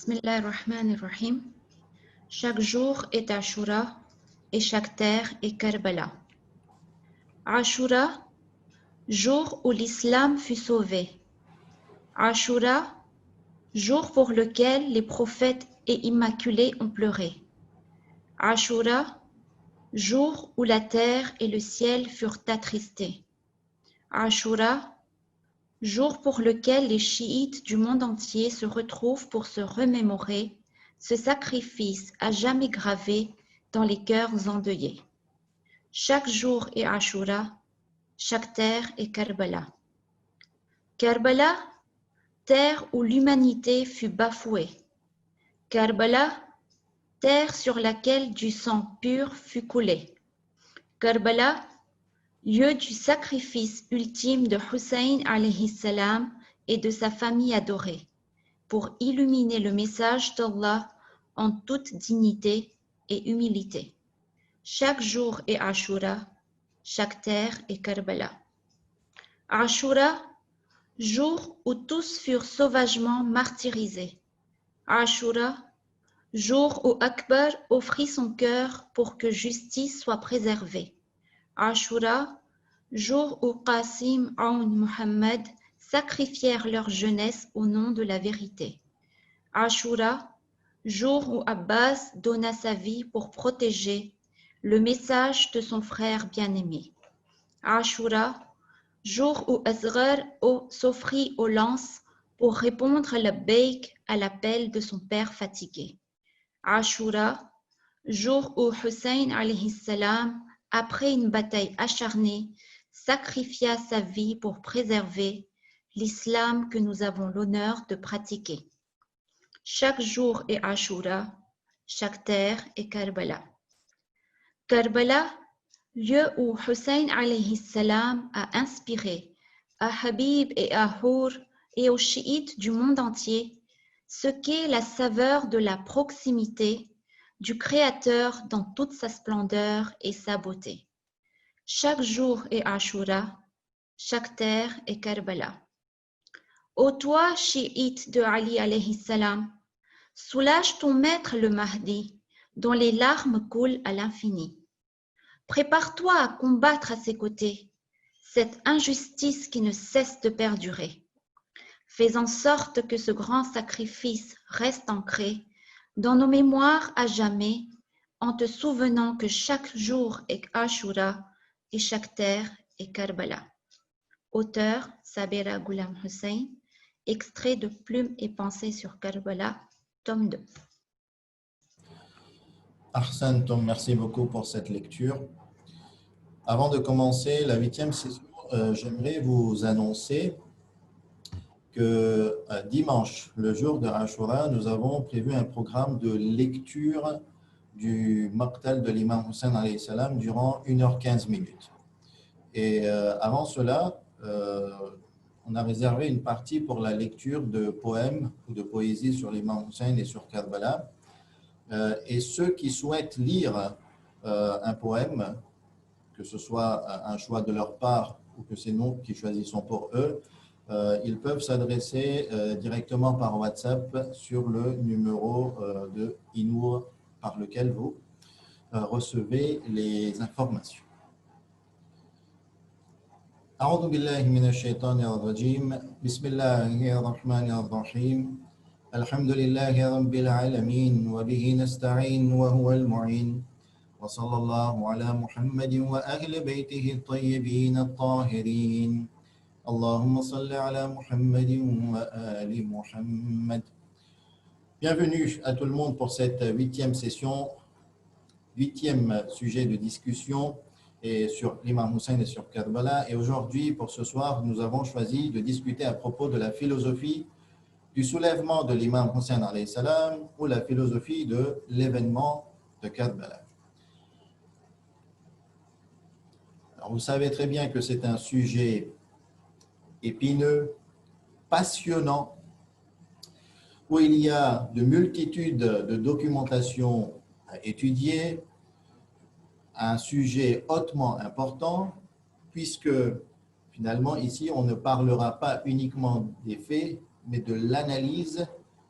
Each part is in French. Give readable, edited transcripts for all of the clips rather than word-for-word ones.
Bismillah ar-Rahman ar-Rahim. Chaque jour est Ashura et chaque terre est Karbala. Ashura, jour où l'islam fut sauvé. Ashura, jour pour lequel les prophètes et immaculés ont pleuré. Ashura, jour où la terre et le ciel furent attristés. Ashura, jour pour lequel les chiites du monde entier se retrouvent pour se remémorer ce sacrifice à jamais gravé dans les cœurs endeuillés. Chaque jour est Ashura, chaque terre est Karbala. Karbala, terre où l'humanité fut bafouée. Karbala, terre sur laquelle du sang pur fut coulé. Karbala, lieu du sacrifice ultime de Hussein alayhi salam et de sa famille adorée, pour illuminer le message d'Allah en toute dignité et humilité. Chaque jour est Ashura, chaque terre est Karbala. Ashura, jour où tous furent sauvagement martyrisés. Ashura, jour où Akbar offrit son cœur pour que justice soit préservée. Ashura, jour où Qasim, Aoun, Muhammad sacrifièrent leur jeunesse au nom de la vérité. Ashura, jour où Abbas donna sa vie pour protéger le message de son frère bien-aimé. Ashura, jour où Asghar s'offrit aux lances pour répondre labbaik à l'appel de son père fatigué. Ashura, jour où Hussein alayhi salam, après une bataille acharnée, sacrifia sa vie pour préserver l'islam que nous avons l'honneur de pratiquer. Chaque jour est Ashura, chaque terre est Karbala. Karbala, lieu où Hussein alayhi salam a inspiré à Habib et à Hur et aux chiites du monde entier ce qu'est la saveur de la proximité du Créateur dans toute sa splendeur et sa beauté. Chaque jour est Ashura, chaque terre est Karbala. Ô toi, chiite de Ali alayhi salam, soulage ton maître le Mahdi, dont les larmes coulent à l'infini. Prépare-toi à combattre à ses côtés cette injustice qui ne cesse de perdurer. Fais en sorte que ce grand sacrifice reste ancré dans nos mémoires à jamais, en te souvenant que chaque jour est Ashura et chaque terre est Karbala. Auteur Sabira Ghulam Hussein, extrait de Plumes et pensées sur Karbala, tome 2. Ahsantum, merci beaucoup pour cette lecture. Avant de commencer la 8e session, j'aimerais vous annoncer que dimanche, le jour de Ashura, nous avons prévu un programme de lecture du Maqtal de l'imam Hussein alayhi salam durant 1h15 minutes. Et avant cela, on a réservé une partie pour la lecture de poèmes ou de poésie sur l'imam Hussein et sur Karbala. Et ceux qui souhaitent lire un poème, que ce soit un choix de leur part ou que c'est nous qui choisissons pour eux, ils peuvent s'adresser directement par WhatsApp sur le numéro de Inour par lequel vous recevez les informations. أعوذ بالله من الشيطان الرجيم بسم الله الرحمن الرحيم الحمد لله رب العالمين وبه نستعين وهو المعين وصلى الله على محمد وأهل بيته الطيبين الطاهرين اللهم صل على محمد وآل محمد. Bienvenue à tout le monde pour cette 8e session, 8e sujet de discussion et sur l'imam Hussein et sur Karbala. Et aujourd'hui, pour ce soir, nous avons choisi de discuter à propos de la philosophie du soulèvement de l'imam Hussein alayhi salam ou la philosophie de l'événement de Karbala. Alors, vous savez très bien que c'est un sujet épineux, passionnant, où il y a de multitudes de documentations à étudier, un sujet hautement important, puisque finalement ici on ne parlera pas uniquement des faits, mais de l'analyse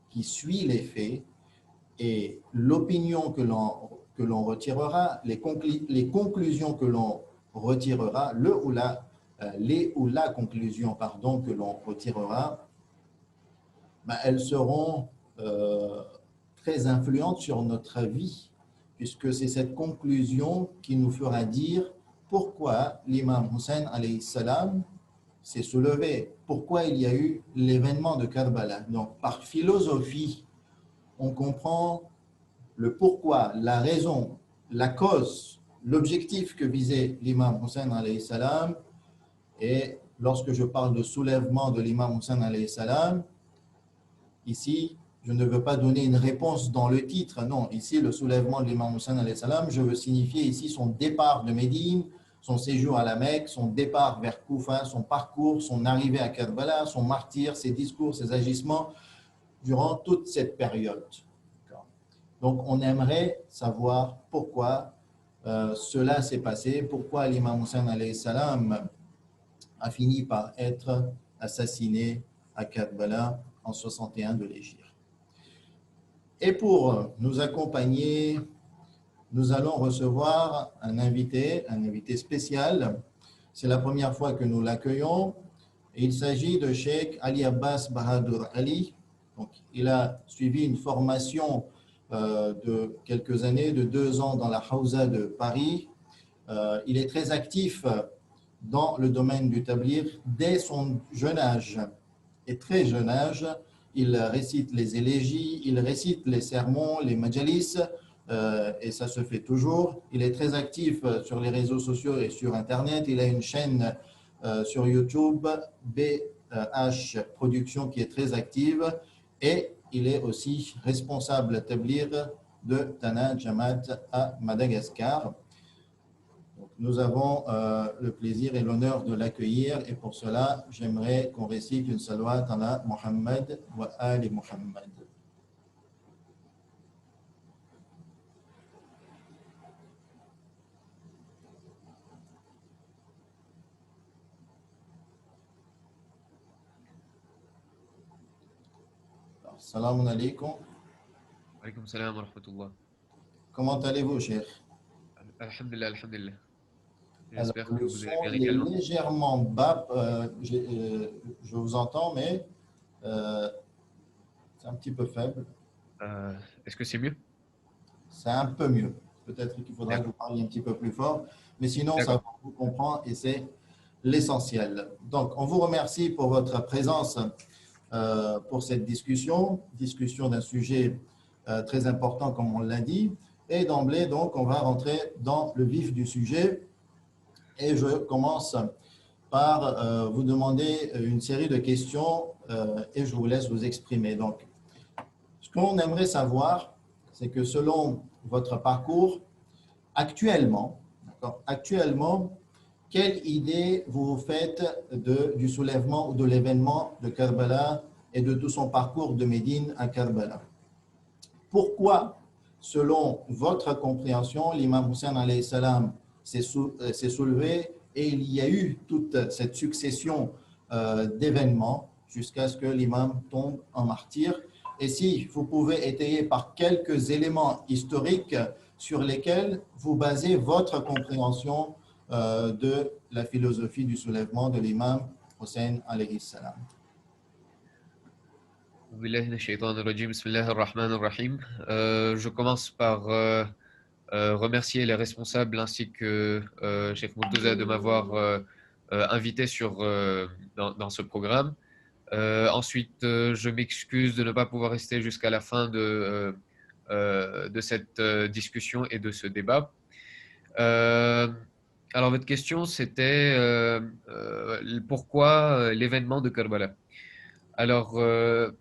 qui suit les faits et l'opinion que l'on retirera, les conclusions que l'on retirera, les ou la conclusion pardon, que l'on retirera, ben, elles seront très influentes sur notre vie, puisque c'est cette conclusion qui nous fera dire pourquoi l'imam Hussein alayhi salam s'est soulevé, pourquoi il y a eu l'événement de Karbala. Donc, par philosophie, on comprend le pourquoi, la raison, la cause, l'objectif que visait l'imam Hussein alayhi salam. Et lorsque je parle de soulèvement de l'imam Hussein alayhi salam, ici, je ne veux pas donner une réponse dans le titre. Non, ici, le soulèvement de l'imam Hussein alayhi salam, je veux signifier ici son départ de Médine, son séjour à la Mecque, son départ vers Koufa, son parcours, son arrivée à Karbala, son martyre, ses discours, ses agissements durant toute cette période. Donc, on aimerait savoir pourquoi cela s'est passé, pourquoi l'imam Hussein alayhi salam a fini par être assassiné à Karbala en 61 de l'Hégire. Et pour nous accompagner, nous allons recevoir un invité spécial. C'est la première fois que nous l'accueillons. Il s'agit de Cheikh Ali Abbas Bahadur Ali. Donc, il a suivi une formation de quelques années, de 2 ans dans la Hawza de Paris. Il est très actif dans le domaine du tablir dès son jeune âge et très jeune âge. Il récite les élégies, il récite les sermons, les majalis, et ça se fait toujours. Il est très actif sur les réseaux sociaux et sur Internet. Il a une chaîne sur YouTube, BH Production, qui est très active, et il est aussi responsable tablir de Tana Jamaat à Madagascar. Donc, nous avons le plaisir et l'honneur de l'accueillir, et pour cela, j'aimerais qu'on récite une salawat ala Muhammad wa ali Muhammad. Salam alaikum. Alaykoum salam wa rahmatullah. Comment allez-vous, Cheikh? Alhamdulillah, alhamdulillah. Alors, J'espère que le vous allez son bien il est également. légèrement bas, je vous entends, mais c'est un petit peu faible. Est-ce que c'est mieux? C'est un peu mieux. Peut-être qu'il faudra que vous parliez un petit peu plus fort, mais sinon, ça vous comprend et c'est l'essentiel. Donc, on vous remercie pour votre présence pour cette discussion d'un sujet très important, comme on l'a dit. Et d'emblée, donc, on va rentrer dans le vif du sujet. Et je commence par vous demander une série de questions et je vous laisse vous exprimer. Donc, ce qu'on aimerait savoir, c'est que selon votre parcours, actuellement, quelle idée vous faites du soulèvement ou de l'événement de Karbala et de tout son parcours de Médine à Karbala? Pourquoi, selon votre compréhension, l'imam Hussein alayhi salam s'est soulevé et il y a eu toute cette succession d'événements jusqu'à ce que l'imam tombe en martyr? Et si vous pouvez étayer par quelques éléments historiques sur lesquels vous basez votre compréhension de la philosophie du soulèvement de l'imam Hussein alayhi salam. Je commence par remercier les responsables ainsi que Cheikh Murtaza de m'avoir invité dans ce programme. Ensuite, je m'excuse de ne pas pouvoir rester jusqu'à la fin de cette discussion et de ce débat. Alors, votre question, c'était pourquoi l'événement de Karbala? Alors, il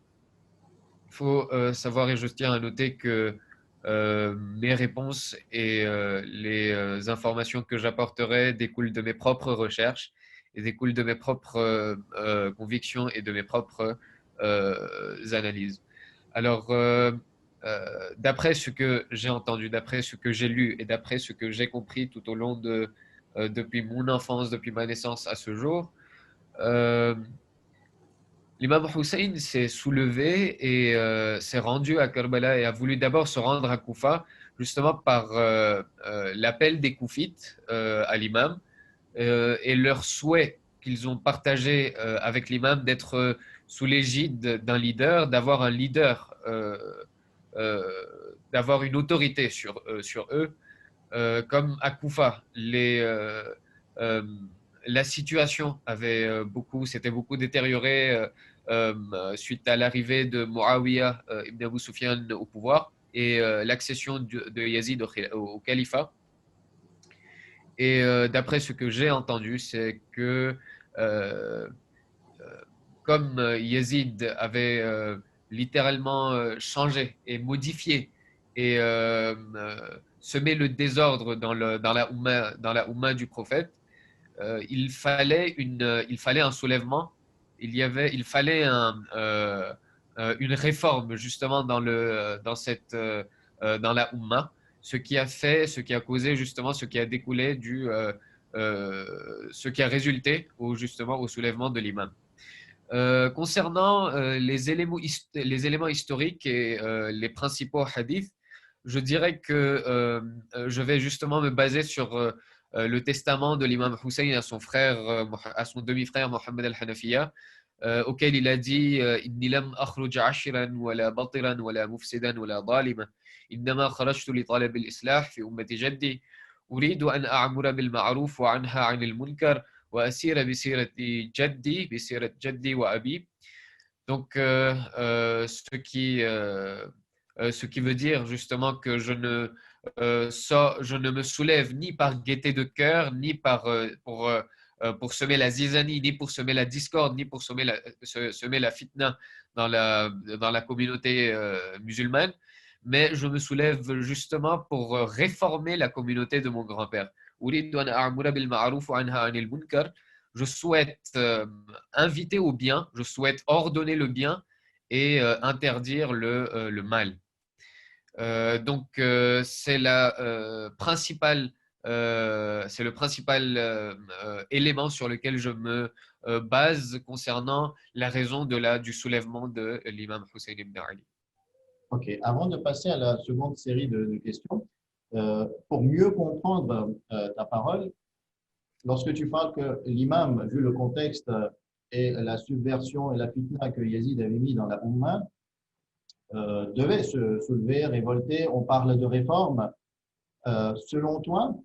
faut savoir, et je tiens à noter que mes réponses et les informations que j'apporterai découlent de mes propres recherches et découlent de mes propres convictions et de mes propres analyses. Alors, d'après ce que j'ai entendu, d'après ce que j'ai lu et d'après ce que j'ai compris tout au long depuis mon enfance, depuis ma naissance à ce jour, l'imam Hussein s'est soulevé et s'est rendu à Karbala et a voulu d'abord se rendre à Koufa, justement par l'appel des Koufites à l'imam et leur souhait qu'ils ont partagé avec l'imam d'être sous l'égide d'un leader, d'avoir un leader, euh, d'avoir une autorité sur eux. Comme à Koufa, euh, la situation avait s'était beaucoup détériorée suite à l'arrivée de Muawiyah ibn Abu Sufyan au pouvoir et l'accession de Yazid au califat. Et d'après ce que j'ai entendu, c'est que euh, comme Yazid avait littéralement changé et modifié et semé le désordre dans la Oumma du prophète, il fallait un soulèvement, il fallait une réforme justement dans la Oumma, ce qui a causé justement, ce qui a découlé ce qui a résulté justement au soulèvement de l'imam. Concernant les éléments historiques et les principaux hadiths, je dirais que je vais justement me baser sur le testament de l'imam Hussein à son frère, à son demi-frère Mohammed al-Hanafiya, auquel il a dit Inni lam akhruj ashiran wala batiran wala mufsidan wala zalima innama kharajtu li talab al-islah fi ummati jaddi أريد أن أعمر بالمعروف وعنها عن المنكر وأسير بسيرة جدي وأبي. Donc, ce qui veut dire justement que je ne me soulève ni par gaieté de cœur, ni pour semer la zizanie, ni pour semer la discorde, ni pour semer la fitna dans la communauté musulmane, mais je me soulève justement pour réformer la communauté de mon grand-père. Je souhaite inviter au bien, je souhaite ordonner le bien et interdire le mal. Donc, c'est le principal élément sur lequel je me base concernant la raison du soulèvement de l'imam Hussein ibn Ali. Ok, avant de passer à la seconde série de questions, pour mieux comprendre ta parole, lorsque tu parles que l'imam, vu le contexte et la subversion et la fitna que Yazid avait mis dans la Ummah, devait se soulever, révolter, on parle de réforme. Selon toi,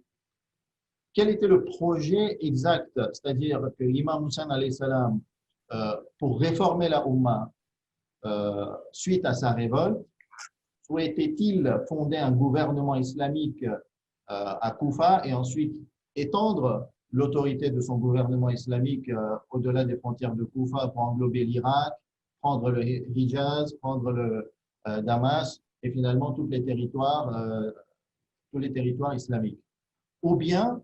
quel était le projet exact, c'est-à-dire que l'imam Hussein alayhi salam, pour réformer la Ummah suite à sa révolte, souhaitait-il fonder un gouvernement islamique à Koufa et ensuite étendre l'autorité de son gouvernement islamique au-delà des frontières de Koufa pour englober l'Irak, prendre le Hijaz, prendre le Damas et finalement tous les territoires islamiques. Ou bien,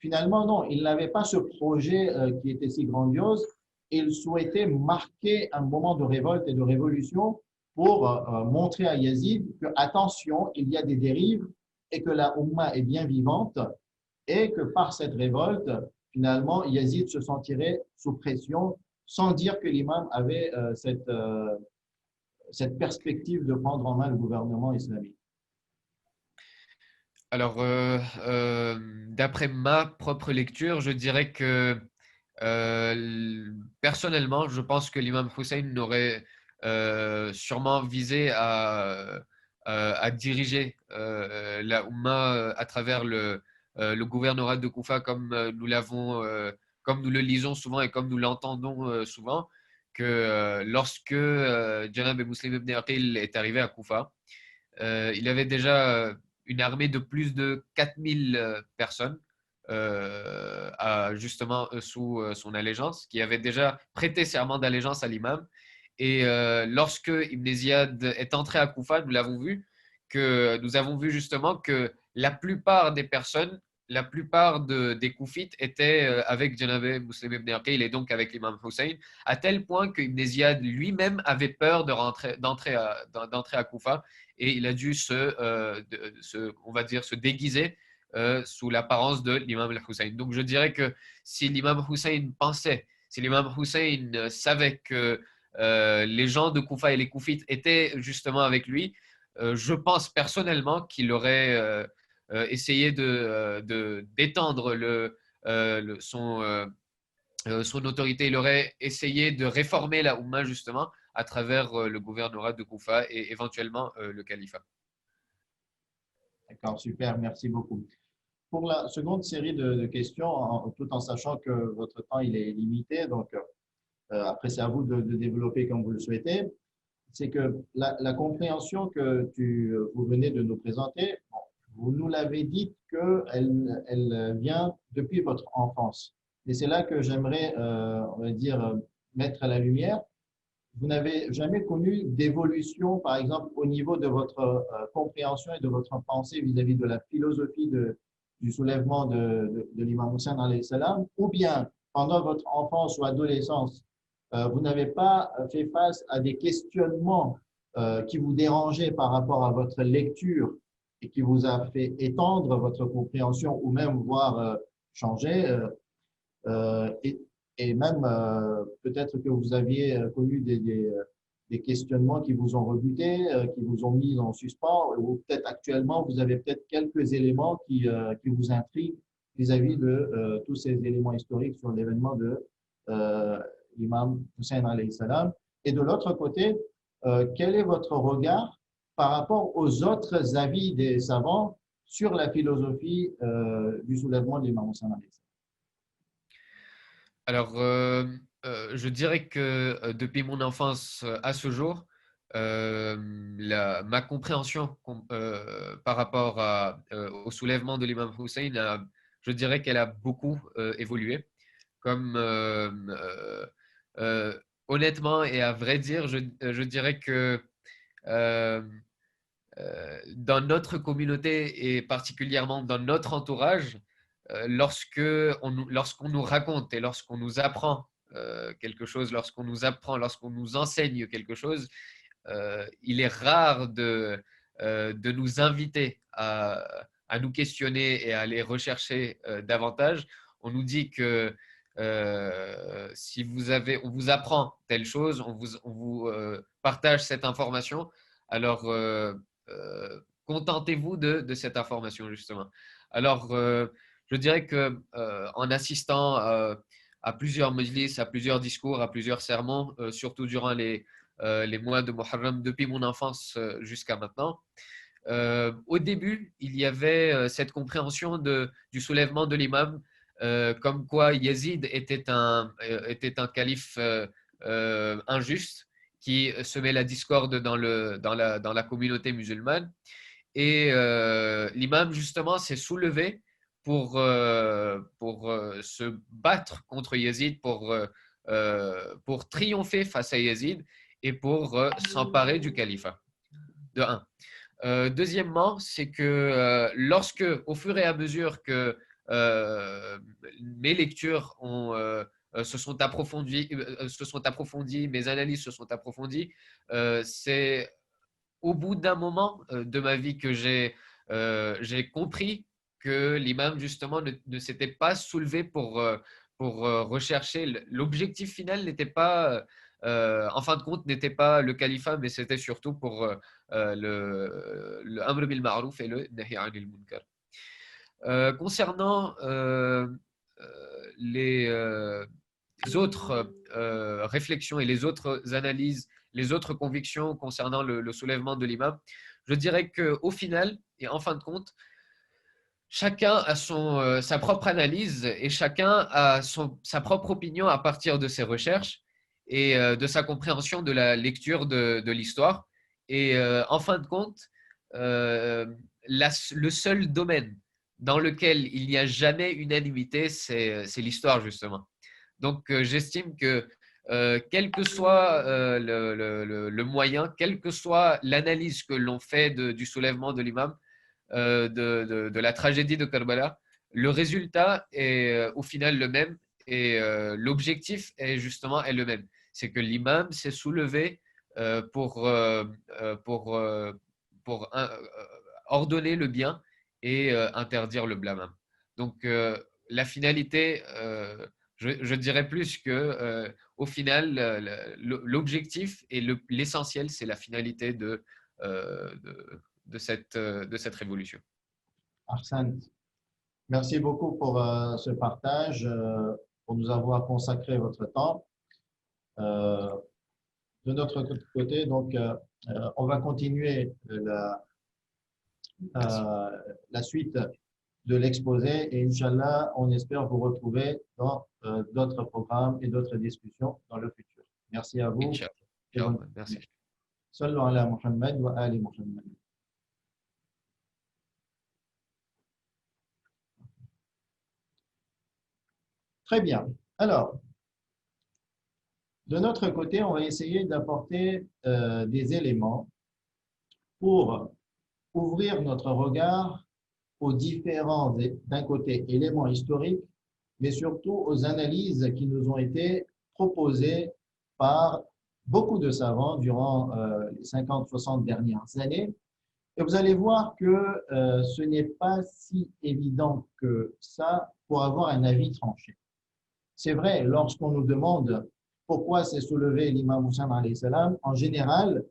finalement, non, il n'avait pas ce projet qui était si grandiose. Il souhaitait marquer un moment de révolte et de révolution pour montrer à Yazid que, attention, il y a des dérives et que la Ummah est bien vivante et que par cette révolte, finalement, Yazid se sentirait sous pression sans dire que l'imam avait cette perspective de prendre en main le gouvernement islamique. Alors, d'après ma propre lecture, je dirais que personnellement, je pense que l'imam Hussein aurait sûrement visé à diriger la Oumma à travers le gouvernorat de Koufa comme nous le lisons souvent et comme nous l'entendons souvent, que lorsque Janab et Muslim ibn Aqil est arrivé à Koufa, il avait déjà une armée de plus de 4000 personnes justement sous son allégeance, qui avaient déjà prêté serment d'allégeance à l'imam. Et lorsque Ibn Ziyad est entré à Koufa, nous avons vu justement que la plupart des personnes, la plupart des Koufites étaient avec Janabé Muslim ibn Aqil et donc avec l'imam Hussein, à tel point que Ibn Ziyad lui-même avait peur d'entrer à Koufa et il a dû on va dire, se déguiser sous l'apparence de l'imam al-Hussein. Donc je dirais que si l'imam Hussein savait que les gens de Koufa et les Koufites étaient justement avec lui, je pense personnellement qu'il aurait essayé d'étendre son autorité. Il aurait essayé de réformer la Oumma justement à travers le gouvernorat de Koufa et éventuellement le califat. D'accord, super, merci beaucoup. Pour la seconde série de questions, tout en sachant que votre temps il est limité, donc après c'est à vous de développer comme vous le souhaitez, c'est que la compréhension que vous venez de nous présenter, bon, vous nous l'avez dit qu'elle vient depuis votre enfance. Et c'est là que j'aimerais, on va dire, mettre à la lumière. Vous n'avez jamais connu d'évolution, par exemple, au niveau de votre compréhension et de votre pensée vis-à-vis de la philosophie du soulèvement de l'imam Hussein, alayhi salam, ou bien pendant votre enfance ou adolescence, vous n'avez pas fait face à des questionnements qui vous dérangeaient par rapport à votre lecture et qui vous a fait étendre votre compréhension ou même voir changer. Et, et même peut-être que vous aviez connu des questionnements qui vous ont rebuté, qui vous ont mis en suspens, ou peut-être actuellement, vous avez peut-être quelques éléments qui vous intriguent vis-à-vis de tous ces éléments historiques sur l'événement de l'imam Hussein alayhi salam. Et de l'autre côté, quel est votre regard par rapport aux autres avis des savants sur la philosophie du soulèvement de l'imam Hussein alayhi salam? Alors, je dirais que depuis mon enfance à ce jour, ma compréhension par rapport au soulèvement de l'imam Hussein, je dirais qu'elle a beaucoup évolué. Comme honnêtement et à vrai dire, je dirais que euh, dans notre communauté et particulièrement dans notre entourage, lorsqu'on nous raconte et lorsqu'on nous apprend quelque chose, lorsqu'on nous enseigne quelque chose, il est rare de nous inviter à nous questionner et à aller rechercher davantage. On nous dit que si on vous apprend telle chose, on vous partage cette information, alors contentez-vous de cette information justement. Alors, je dirais que en assistant à plusieurs majlis, à plusieurs discours, à plusieurs sermons, surtout durant les mois de Muharram depuis mon enfance jusqu'à maintenant. Au début, il y avait cette compréhension du soulèvement de l'imam, comme quoi Yazid était un calife injuste qui semait la discorde dans la communauté musulmane. Et l'imam, justement, s'est soulevé pour se battre contre Yazid, pour triompher face à Yazid et pour s'emparer du califat. De un. Deuxièmement, c'est que au fur et à mesure que mes lectures se sont approfondies, mes analyses se sont approfondies, c'est au bout d'un moment de ma vie que j'ai compris que l'imam, justement, ne s'était pas soulevé pour rechercher. L'objectif final n'était pas, en fin de compte, n'était pas le califat, mais c'était surtout pour le Amr bil Ma'rouf et le Nahi anil Munkar. Concernant les autres réflexions et les autres analyses, les autres convictions concernant le soulèvement de l'imam, je dirais qu'au final, et en fin de compte, chacun a sa propre analyse et chacun a sa propre opinion à partir de ses recherches et de sa compréhension de la lecture de l'histoire. Et en fin de compte, le seul domaine dans lequel il n'y a jamais unanimité, c'est l'histoire, justement. Donc, j'estime que quel que soit le moyen, quelle que soit l'analyse que l'on fait du soulèvement de l'imam, de la tragédie de Karbala, le résultat est au final le même et l'objectif est le même. C'est que l'imam s'est soulevé pour ordonner le bien et interdire le blâme. Donc, la finalité Je dirais plus que, au final, l'objectif et l'essentiel, c'est la finalité de cette révolution. Ahsan. Merci beaucoup pour ce partage, pour nous avoir consacré votre temps. Euh, de notre côté, donc, on va continuer la suite de l'exposé et Inch'Allah, on espère vous retrouver dans d'autres programmes et d'autres discussions dans le futur. Merci à vous. Inch'Allah. Merci. Sallu ala Muhammad wa ali Muhammad. Très bien. Alors, de notre côté, on va essayer d'apporter des éléments pour ouvrir notre regard aux différents, d'un côté, éléments historiques, mais surtout aux analyses qui nous ont été proposées par beaucoup de savants durant les 50-60 dernières années. Et vous allez voir que ce n'est pas si évident que ça pour avoir un avis tranché. C'est vrai, lorsqu'on nous demande pourquoi s'est soulevé l'imam Hussein alayhi salam, en général,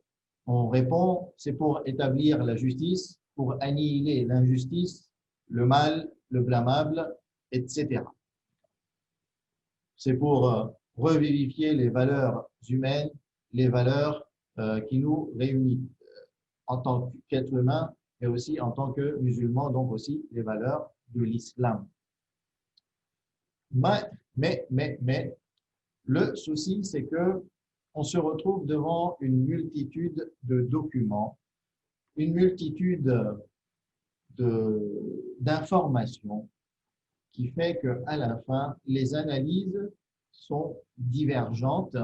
on répond c'est pour établir la justice, pour annihiler l'injustice, le mal, le blâmable, etc. C'est pour revivifier les valeurs humaines, les valeurs qui nous réunissent en tant qu'être humain, mais aussi en tant que musulmans, donc aussi les valeurs de l'islam. Mais, le souci, c'est que on se retrouve devant une multitude de documents, une multitude d'informations qui fait qu'à la fin, les analyses sont divergentes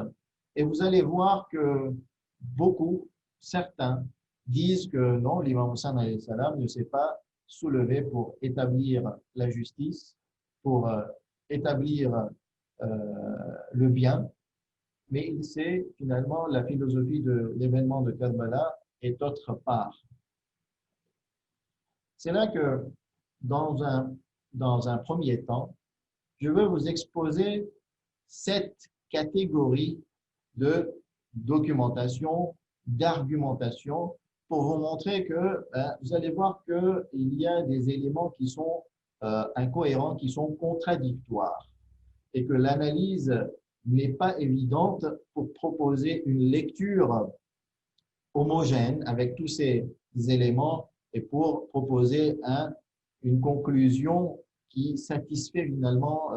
et vous allez voir que certains disent que non, l'imam Hussein alayhi salam ne s'est pas soulevé pour établir la justice, pour établir le bien, mais il sait finalement la philosophie de l'événement de Karbala est autre part. C'est là que dans un premier temps, je veux vous exposer 7 catégories de documentation, d'argumentation, pour vous montrer que vous allez voir qu'il y a des éléments qui sont incohérents, qui sont contradictoires, et que l'analyse n'est pas évidente pour proposer une lecture homogène avec tous ces éléments et pour proposer une conclusion qui satisfait finalement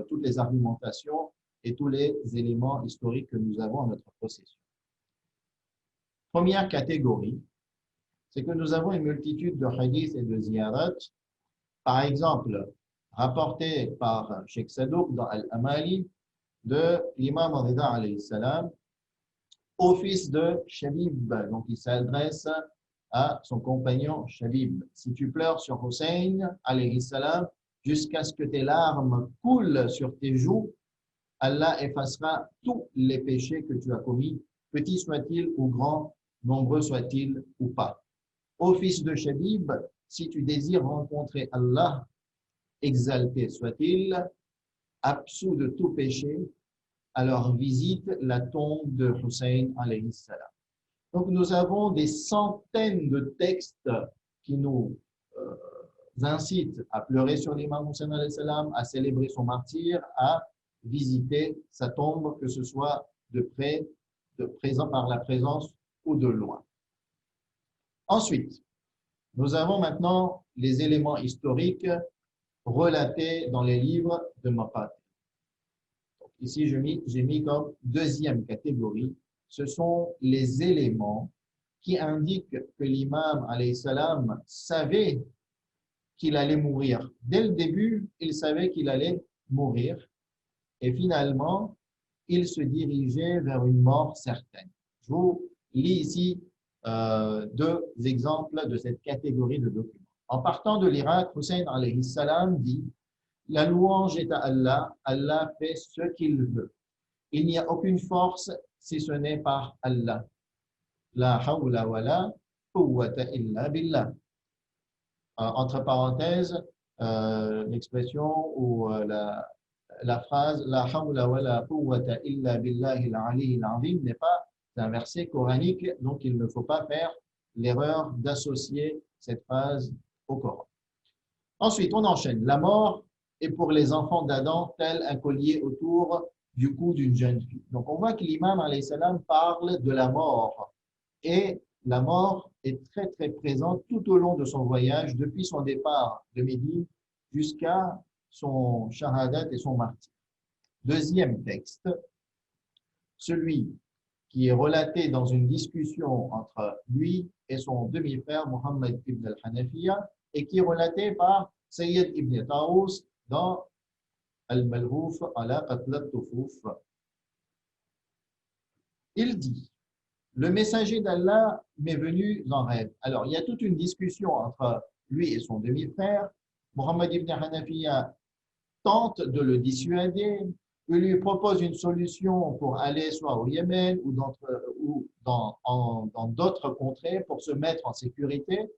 toutes les argumentations et tous les éléments historiques que nous avons à notre possession. Première catégorie, c'est que nous avons une multitude de hadiths et de ziyarat, par exemple, rapportés par Sheikh Sadouk dans Al-Amali de l'imam Rida alayhi salam au fils de Shabib. Donc, il s'adresse à son compagnon Shabib. Si tu pleures sur Hussein alayhi salam jusqu'à ce que tes larmes coulent sur tes joues, Allah effacera tous les péchés que tu as commis, petits soient-ils ou grands, nombreux soient-ils ou pas. Ô fils de Shabib, si tu désires rencontrer Allah, exalté soit-il, absous de tout péché, alors visite la tombe de Hussein alayhi salam. Donc nous avons des centaines de textes qui nous incitent à pleurer sur l'imam Hussein alayhi salam, à célébrer son martyre, à visiter sa tombe, que ce soit de près, de présent par la présence ou de loin. Ensuite, nous avons maintenant les éléments historiques relatés dans les livres de Maqatir. Ici, j'ai mis comme deuxième catégorie, ce sont les éléments qui indiquent que l'imam alayhi salam savait qu'il allait mourir. Dès le début, il savait qu'il allait mourir et finalement, il se dirigeait vers une mort certaine. Je vous lis ici 2 exemples de cette catégorie de documents. En partant de l'Irak, Hussein alayhi salam dit « La louange est à Allah, Allah fait ce qu'il veut. Il n'y a aucune force si ce n'est par Allah. La hawla wa la quwwata illa billah. » Entre parenthèses, l'expression ou la phrase La hawla wa la quwwata illa billahi al-ali al-azim n'est pas un verset coranique, donc il ne faut pas faire l'erreur d'associer cette phrase au Coran. Ensuite, on enchaîne. La mort est pour les enfants d'Adam tel un collier autour du cou d'une jeune fille. Donc, on voit que l'imam alayhi salam parle de la mort. Et la mort est très, très présente tout au long de son voyage, depuis son départ de Médine jusqu'à son shahadat et son martyr. Deuxième texte, celui qui est relaté dans une discussion entre lui et son demi-frère Muhammad ibn al-Hanafiya et qui est relaté par Sayyid ibn Taous dans Al-Malhouf ala Qatl al-Tufuf. Il dit, le messager d'Allah m'est venu en rêve. Alors, il y a toute une discussion entre lui et son demi-frère. Muhammad ibn Hanafiya tente de le dissuader. Il lui propose une solution pour aller soit au Yémen ou dans d'autres contrées pour se mettre en sécurité.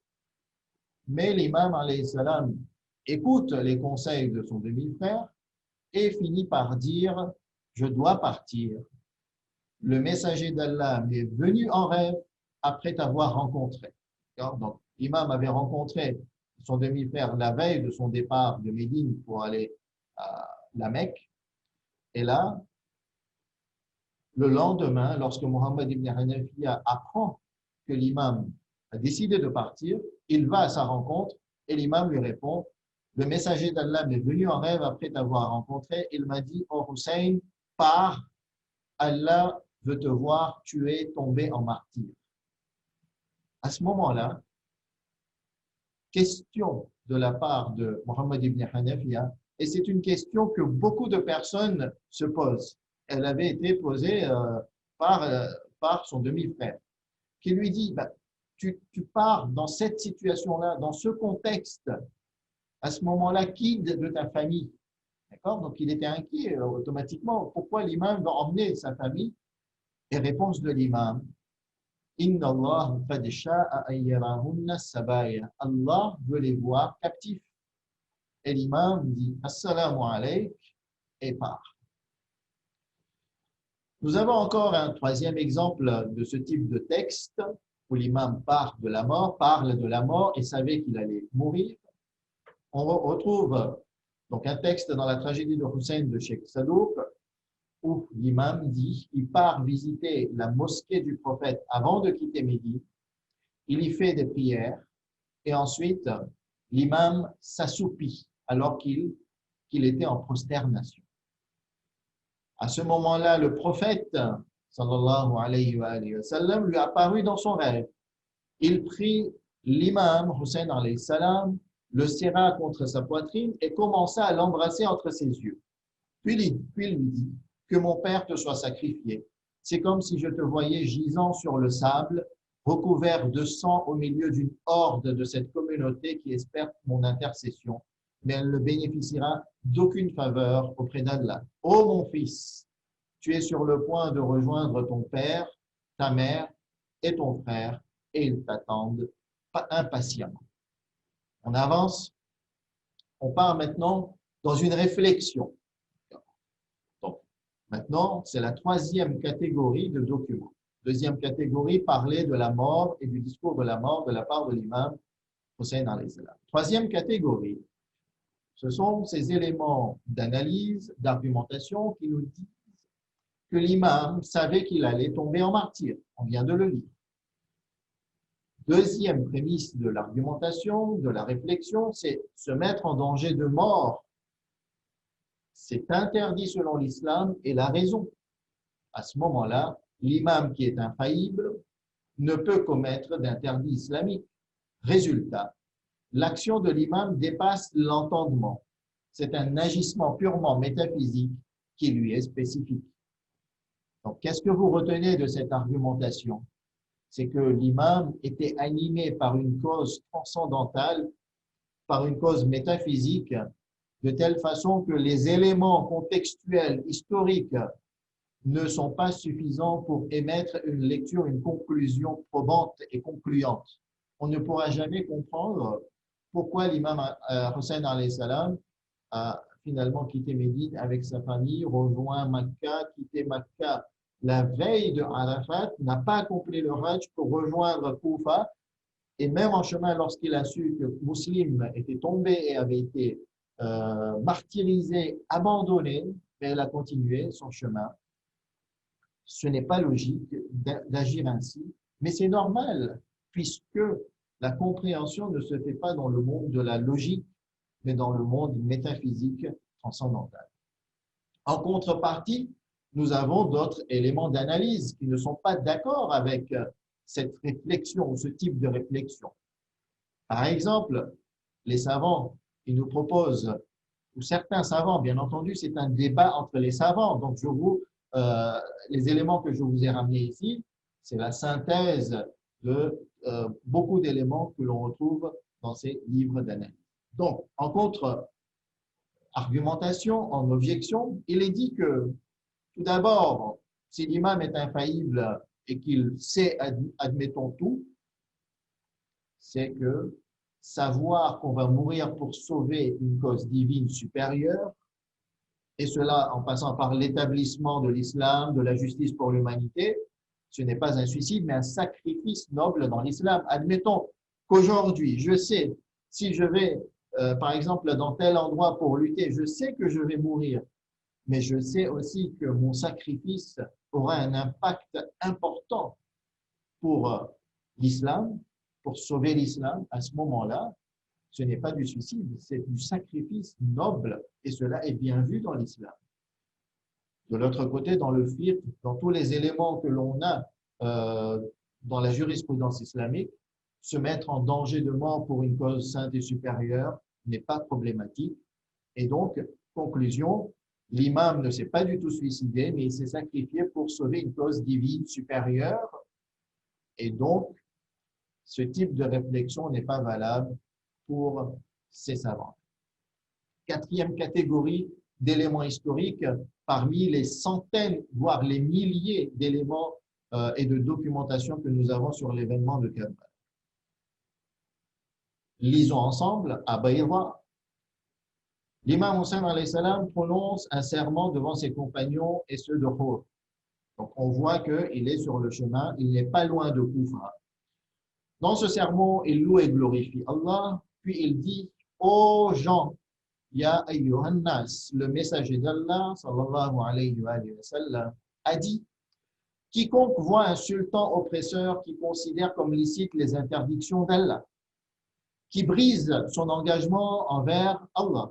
Mais l'imam alayhi salam écoute les conseils de son demi-frère et finit par dire « Je dois partir. Le messager d'Allah m'est venu en rêve après t'avoir rencontré. » Donc, l'imam avait rencontré son demi-frère la veille de son départ de Médine pour aller à la Mecque. Et là, le lendemain, lorsque Muhammad ibn Hanafiya apprend que l'imam a décidé de partir, il va à sa rencontre et l'imam lui répond « Le messager d'Allah m'est venu en rêve après t'avoir rencontré. Il m'a dit « Oh Hussein, pars, Allah veut te voir, tu es tombé en martyr. » À ce moment-là, question de la part de Muhammad ibn Hanafiya, et c'est une question que beaucoup de personnes se posent. Elle avait été posée par son demi-frère, qui lui dit bah, tu pars dans cette situation-là, dans ce contexte, à ce moment-là, qui de ta famille? D'accord? Donc il était inquiet automatiquement. Pourquoi l'imam va emmener sa famille? Et réponse de l'imam Inna Allah qad sha'a an yarahunna sabaya. Allah veut les voir captifs. Et l'imam dit Assalamu alayk et part. Nous avons encore un troisième exemple de ce type de texte où l'imam parle de la mort et savait qu'il allait mourir. On retrouve donc un texte dans la tragédie de Hussein de Sheikh Sadouk où l'imam dit il part visiter la mosquée du prophète avant de quitter Médine. Il y fait des prières et ensuite l'imam s'assoupit alors qu'il était en prosternation. À ce moment-là, le prophète, sallallahu alayhi wa sallam, lui apparut dans son rêve. Il prit l'imam Hussein alayhi salam, le serra contre sa poitrine et commença à l'embrasser entre ses yeux. Puis lui dit que mon père te soit sacrifié. C'est comme si je te voyais gisant sur le sable, recouvert de sang au milieu d'une horde de cette communauté qui espère mon intercession, mais elle ne bénéficiera d'aucune faveur auprès d'Allah. Ô mon fils, tu es sur le point de rejoindre ton père, ta mère et ton frère, et ils t'attendent impatiemment. On avance, on part maintenant dans une réflexion. Donc, maintenant, c'est la troisième catégorie de documents. Deuxième catégorie, parler de la mort et du discours de la mort de la part de l'imam Hussein alayhi salam. Troisième catégorie, ce sont ces éléments d'analyse, d'argumentation qui nous disent que l'imam savait qu'il allait tomber en martyr. On vient de le lire. Deuxième prémisse de l'argumentation, de la réflexion, c'est se mettre en danger de mort. C'est interdit selon l'islam et la raison. À ce moment-là, l'imam qui est infaillible ne peut commettre d'interdit islamique. Résultat, l'action de l'imam dépasse l'entendement. C'est un agissement purement métaphysique qui lui est spécifique. Donc, qu'est-ce que vous retenez de cette argumentation? C'est que l'imam était animé par une cause transcendantale, par une cause métaphysique, de telle façon que les éléments contextuels, historiques, ne sont pas suffisants pour émettre une lecture, une conclusion probante et concluante. On ne pourra jamais comprendre pourquoi l'imam Hussein alayhi salam a finalement quitté Médine avec sa famille, rejoint Makka, quitté Makka la veille de Arafat, n'a pas accompli le Hajj pour rejoindre Koufa. Et même en chemin, lorsqu'il a su que Muslim était tombé et avait été martyrisé, abandonné, mais il a continué son chemin. Ce n'est pas logique d'agir ainsi, mais c'est normal, puisque la compréhension ne se fait pas dans le monde de la logique, mais dans le monde métaphysique transcendantal. En contrepartie, nous avons d'autres éléments d'analyse qui ne sont pas d'accord avec cette réflexion ou ce type de réflexion. Par exemple, les savants, ils nous proposent, ou certains savants, bien entendu, c'est un débat entre les savants. Donc, les éléments que je vous ai ramenés ici, c'est la synthèse de beaucoup d'éléments que l'on retrouve dans ces livres d'analyse. Donc, en contre-argumentation, en objection, il est dit que, tout d'abord, si l'imam est infaillible et qu'il sait, admettons tout, c'est que savoir qu'on va mourir pour sauver une cause divine supérieure, et cela en passant par l'établissement de l'islam, de la justice pour l'humanité, ce n'est pas un suicide, mais un sacrifice noble dans l'islam. Admettons qu'aujourd'hui, je sais, si je vais, par exemple, dans tel endroit pour lutter, je sais que je vais mourir, mais je sais aussi que mon sacrifice aura un impact important pour l'islam, pour sauver l'islam. À ce moment-là, ce n'est pas du suicide, c'est du sacrifice noble, et cela est bien vu dans l'islam. De l'autre côté, dans le fiqh, dans tous les éléments que l'on a dans la jurisprudence islamique, se mettre en danger de mort pour une cause sainte et supérieure n'est pas problématique. Et donc, conclusion, l'imam ne s'est pas du tout suicidé, mais il s'est sacrifié pour sauver une cause divine supérieure. Et donc, ce type de réflexion n'est pas valable pour ces savants. Quatrième catégorie d'éléments historiques, parmi les centaines, voire les milliers d'éléments et de documentation que nous avons sur l'événement de Karbala. Lisons ensemble à Bayra. L'imam Hussein alayhi salam prononce un serment devant ses compagnons et ceux de Hur. Donc on voit qu'il est sur le chemin, il n'est pas loin de Koufa. Dans ce sermon, il loue et glorifie Allah, puis il dit « Ô gens, Ya ayyuhan nas », le messager d'Allah, sallallahu alayhi wa sallam, a dit « Quiconque voit un sultan oppresseur qui considère comme licite les interdictions d'Allah, qui brise son engagement envers Allah,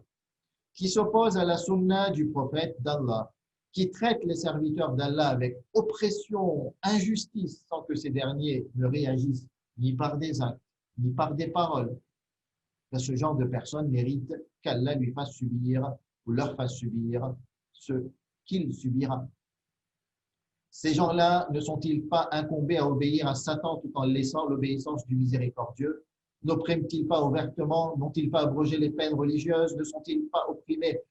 qui s'oppose à la sunna du prophète d'Allah, qui traite les serviteurs d'Allah avec oppression, injustice, sans que ces derniers ne réagissent ni par des actes, ni par des paroles. Ce genre de personnes mérite qu'Allah lui fasse subir ou leur fasse subir ce qu'il subira. Ces gens-là ne sont-ils pas incombés à obéir à Satan tout en laissant l'obéissance du miséricordieux? N'oppriment-ils pas ouvertement? N'ont-ils pas abrogé les peines religieuses? Ne sont-ils pas opprimés?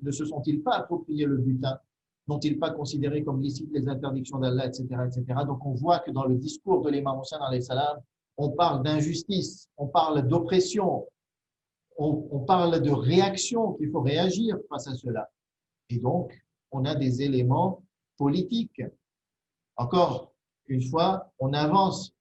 Ne se sont-ils pas appropriés le butin? N'ont-ils pas considéré comme licite les interdictions d'Allah, etc., etc. Donc on voit que dans le discours de l'imam Hussein alayhi salam, on parle d'injustice, on parle d'oppression, on parle de réaction, qu'il faut réagir face à cela. Et donc, on a des éléments politiques. Encore une fois, on avance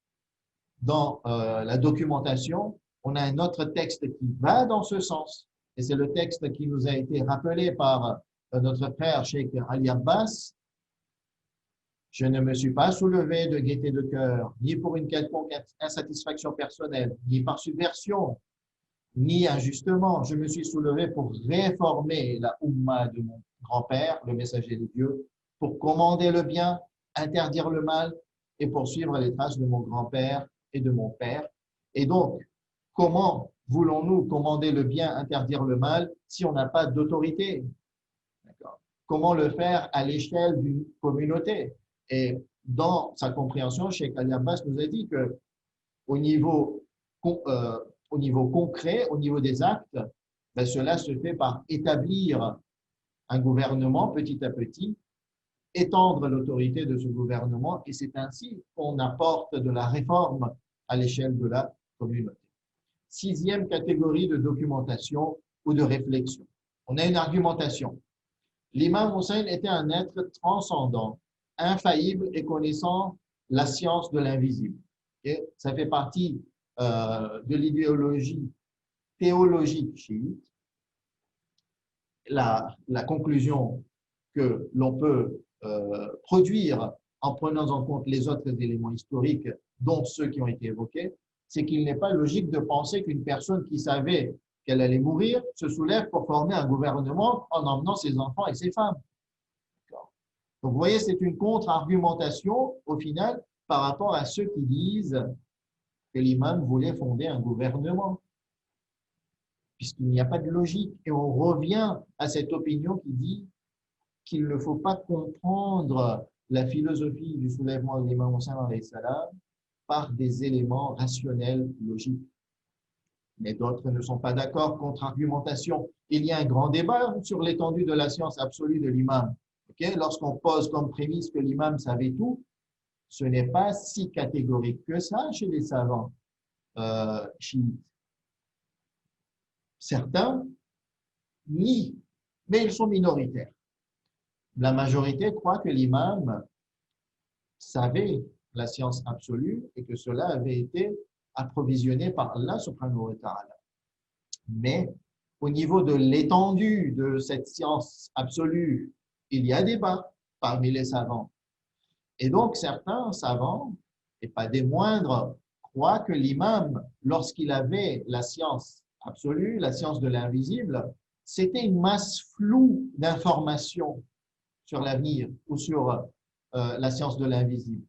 dans la documentation, on a un autre texte qui va dans ce sens, et c'est le texte qui nous a été rappelé par notre frère Cheikh Ali Abbas. Je ne me suis pas soulevé de gaieté de cœur, ni pour une quelconque insatisfaction personnelle, ni par subversion, ni injustement. Je me suis soulevé pour réformer la Ummah de mon grand-père, le messager de Dieu, pour commander le bien, interdire le mal et poursuivre les traces de mon grand-père et de mon père. Et donc, comment voulons-nous commander le bien, interdire le mal si on n'a pas d'autorité? Comment le faire à l'échelle d'une communauté? Et dans sa compréhension, Cheikh Ali Abbas nous a dit que au niveau concret, au niveau des actes, ben cela se fait par établir un gouvernement petit à petit, étendre l'autorité de ce gouvernement, et c'est ainsi qu'on apporte de la réforme à l'échelle de la communauté. Sixième catégorie de documentation ou de réflexion. On a une argumentation. L'imam Hussein était un être transcendant, infaillible et connaissant la science de l'invisible. Okay? Ça fait partie de l'idéologie théologique chiite. La conclusion que l'on peut produire en prenant en compte les autres éléments historiques, dont ceux qui ont été évoqués, c'est qu'il n'est pas logique de penser qu'une personne qui savait qu'elle allait mourir se soulève pour former un gouvernement en emmenant ses enfants et ses femmes. Donc, vous voyez, c'est une contre-argumentation, au final, par rapport à ceux qui disent que l'imam voulait fonder un gouvernement, puisqu'il n'y a pas de logique. Et on revient à cette opinion qui dit qu'il ne faut pas comprendre la philosophie du soulèvement de l'imam Hussein alayhi salam par des éléments rationnels, logiques. Mais d'autres ne sont pas d'accord, contre-argumentation. Il y a un grand débat sur l'étendue de la science absolue de l'imam. Okay? Lorsqu'on pose comme prémisse que l'imam savait tout, ce n'est pas si catégorique que ça chez les savants chiites. Certains nient, mais ils sont minoritaires. La majorité croit que l'imam savait la science absolue et que cela avait été approvisionné par Allah subhanahu wa ta'ala. Mais au niveau de l'étendue de cette science absolue, il y a débat parmi les savants. Et donc certains savants, et pas des moindres, croient que l'imam, lorsqu'il avait la science absolue, la science de l'invisible, c'était une masse floue d'informations sur l'avenir ou sur la science de l'invisible.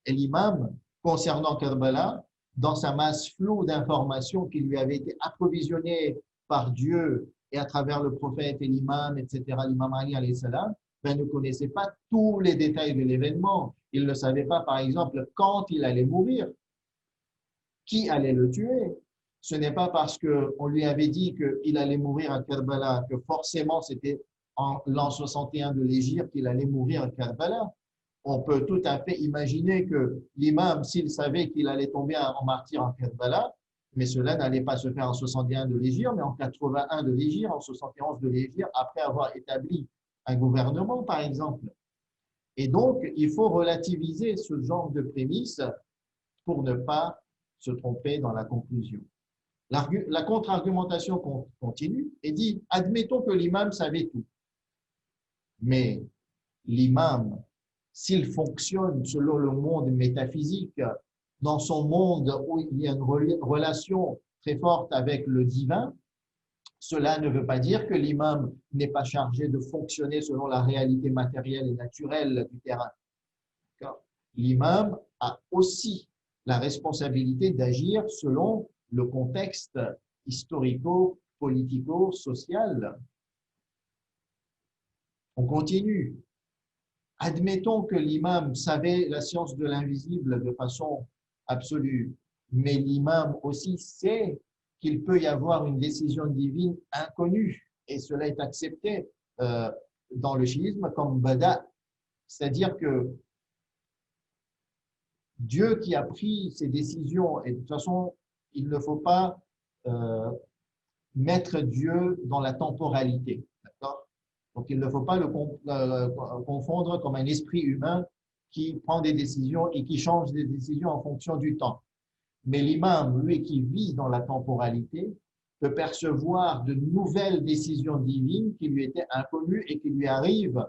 Et l'imam, concernant Karbala, dans sa masse floue d'informations qui lui avait été approvisionnée par Dieu et à travers le prophète et l'imam, etc., l'imam Ali alayhi salam, ne connaissait pas tous les détails de l'événement. Il ne savait pas, par exemple, quand il allait mourir, qui allait le tuer. Ce n'est pas parce qu'on lui avait dit qu'il allait mourir à Karbala que forcément c'était en l'an 61 de l'Hégire qu'il allait mourir à Karbala. On peut tout à fait imaginer que l'imam, s'il savait qu'il allait tomber en martyr en Karbala, mais cela n'allait pas se faire en 61 de l'Hégire, mais en 81 de l'Hégire, en 71 de l'Hégire, après avoir établi un gouvernement, par exemple. Et donc, il faut relativiser ce genre de prémices pour ne pas se tromper dans la conclusion. La contre-argumentation continue et dit, admettons que l'imam savait tout. Mais l'imam, s'il fonctionne selon le monde métaphysique, dans son monde où il y a une relation très forte avec le divin, cela ne veut pas dire que l'imam n'est pas chargé de fonctionner selon la réalité matérielle et naturelle du terrain. L'imam a aussi la responsabilité d'agir selon le contexte historico-politico-social. On continue. Admettons que l'imam savait la science de l'invisible de façon absolue, mais l'imam aussi sait qu'il peut y avoir une décision divine inconnue, et cela est accepté dans le chiisme comme bada, c'est-à-dire que Dieu qui a pris ces décisions, et de toute façon, il ne faut pas mettre Dieu dans la temporalité, d'accord? Donc, il ne faut pas le confondre comme un esprit humain qui prend des décisions et qui change des décisions en fonction du temps. Mais l'imam, lui qui vit dans la temporalité, peut percevoir de nouvelles décisions divines qui lui étaient inconnues et qui lui arrivent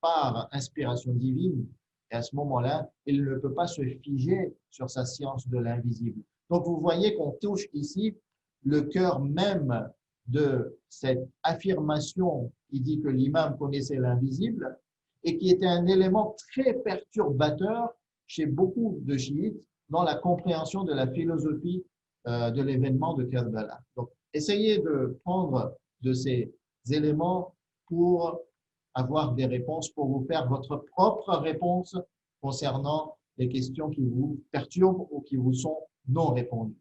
par inspiration divine. Et à ce moment-là, il ne peut pas se figer sur sa science de l'invisible. Donc, vous voyez qu'on touche ici le cœur même de cette affirmation qui dit que l'imam connaissait l'invisible et qui était un élément très perturbateur chez beaucoup de chiites dans la compréhension de la philosophie de l'événement de Karbala. Donc, essayez de prendre de ces éléments pour avoir des réponses, pour vous faire votre propre réponse concernant les questions qui vous perturbent ou qui vous sont non répondues.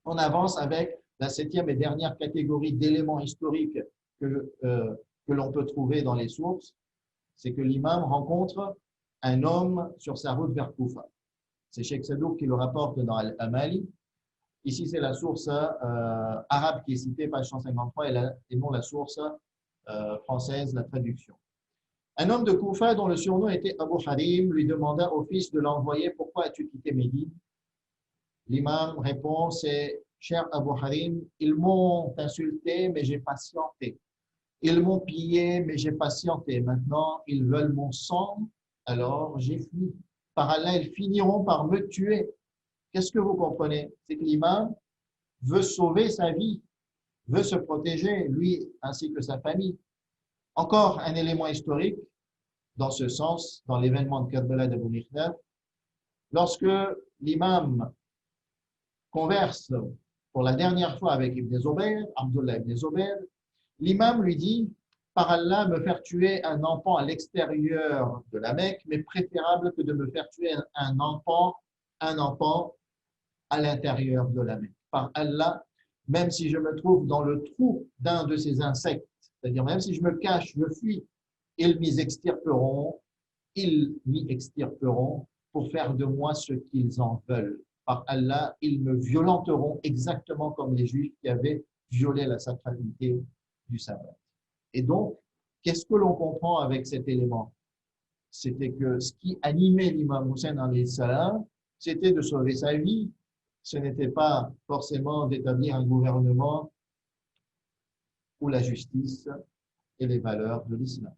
On avance avec la 7e et dernière catégorie d'éléments historiques que l'on peut trouver dans les sources. C'est que l'imam rencontre un homme sur sa route vers Koufa. C'est Cheikh Sadouk qui le rapporte dans Al-Amali. Ici, c'est la source arabe qui est citée, page 153, et non la source française, la traduction. Un homme de Koufa dont le surnom était Abu Harim lui demanda au fils de l'envoyer: pourquoi as-tu quitté Médine? L'imam répond: c'est cher Abu Harim, ils m'ont insulté, mais j'ai patienté. Ils m'ont pillé, mais j'ai patienté. Maintenant, ils veulent mon sang, alors j'ai fui. Par Allah, ils finiront par me tuer. Qu'est-ce que vous comprenez? C'est que l'imam veut sauver sa vie, veut se protéger, lui ainsi que sa famille. Encore un élément historique dans ce sens, dans l'événement de Karbala d'Abu Mikhdad, lorsque l'imam converse pour la dernière fois avec Ibn Zubayr, Abdullah Ibn Zubayr, l'imam lui dit: par Allah, me faire tuer un enfant à l'extérieur de la Mecque m'est préférable que de me faire tuer un enfant à l'intérieur de la Mecque. Par Allah, même si je me trouve dans le trou d'un de ces insectes, c'est-à-dire même si je me cache, je fuis, ils m'y extirperont pour faire de moi ce qu'ils en veulent. Par Allah, ils me violenteront exactement comme les Juifs qui avaient violé la sacralité du sabbat. Et donc, qu'est-ce que l'on comprend avec cet élément? C'était que ce qui animait l'imam Hussein alayhi salam, c'était de sauver sa vie. Ce n'était pas forcément d'établir un gouvernement ou la justice et les valeurs de l'islam.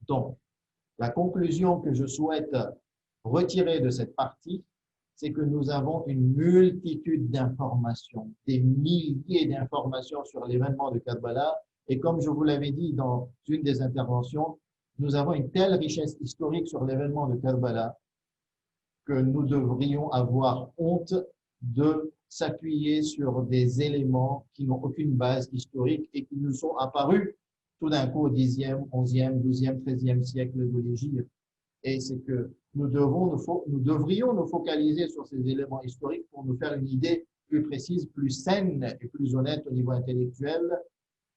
Donc, la conclusion que je souhaite retirer de cette partie, c'est que nous avons une multitude d'informations, des milliers d'informations sur l'événement de Karbala. Et comme je vous l'avais dit dans une des interventions, nous avons une telle richesse historique sur l'événement de Karbala que nous devrions avoir honte de s'appuyer sur des éléments qui n'ont aucune base historique et qui nous sont apparus tout d'un coup au 10e, 11e, 12e, 13e siècle de l'Hégire. Et c'est que nous devrions nous focaliser sur ces éléments historiques pour nous faire une idée plus précise, plus saine et plus honnête au niveau intellectuel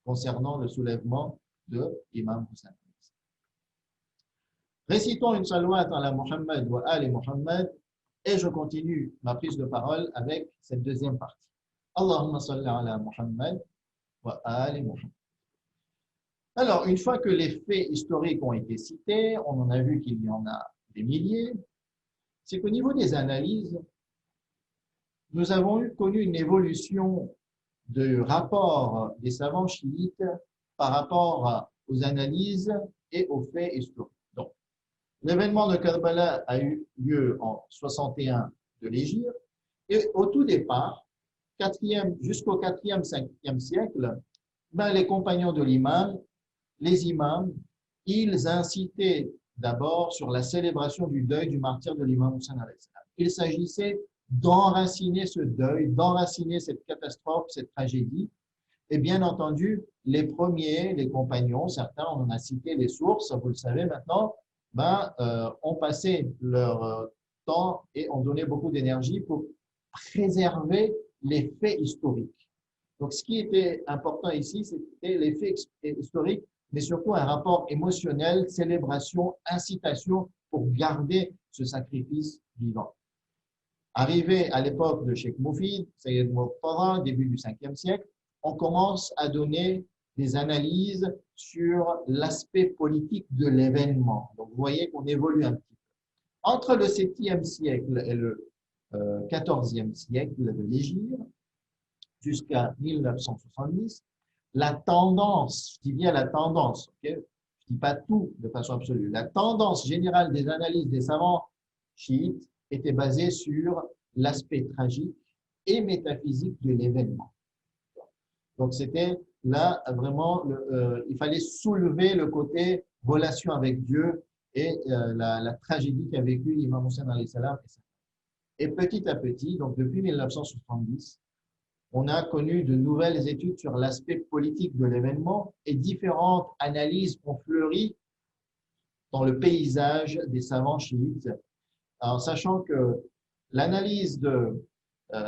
concernant le soulèvement de l'imam Hussein. Récitons une salawat à la Muhammad wa ali Muhammad et je continue ma prise de parole avec cette deuxième partie. Allahumma salli ala Muhammad wa ali Muhammad. Alors, une fois que les faits historiques ont été cités, on en a vu qu'il y en a des milliers, c'est qu'au niveau des analyses, nous avons connu une évolution de rapport des savants chiites par rapport aux analyses et aux faits historiques. Donc, l'événement de Karbala a eu lieu en 61 de l'Hégire et au tout départ, jusqu'au 4e, 5e siècle, les compagnons de l'imam, les imams, ils incitaient d'abord sur la célébration du deuil du martyr de l'imam Hussein alayhi salam. Il s'agissait d'enraciner ce deuil, d'enraciner cette catastrophe, cette tragédie. Et bien entendu, les premiers, les compagnons, certains, on en a cité les sources, vous le savez maintenant, ont passé leur temps et ont donné beaucoup d'énergie pour préserver les faits historiques. Donc, ce qui était important ici, c'était les faits historiques, mais surtout un rapport émotionnel, célébration, incitation pour garder ce sacrifice vivant. Arrivé à l'époque de Cheikh Moufid, Sayyid Murtada, début du 5e siècle, on commence à donner des analyses sur l'aspect politique de l'événement. Donc, vous voyez qu'on évolue un petit peu. Entre le 7e siècle et le 14e siècle de l'Hégire, jusqu'à 1970, la tendance, je dis bien la tendance, okay, je ne dis pas tout de façon absolue, la tendance générale des analyses des savants chiites était basée sur l'aspect tragique et métaphysique de l'événement. Donc c'était là vraiment, il fallait soulever le côté relation avec Dieu et la tragédie qu'a vécu l'imam Hussein alayhi salam. Et petit à petit, donc depuis 1970, on a connu de nouvelles études sur l'aspect politique de l'événement et différentes analyses ont fleuri dans le paysage des savants chiites. En sachant que l'analyse de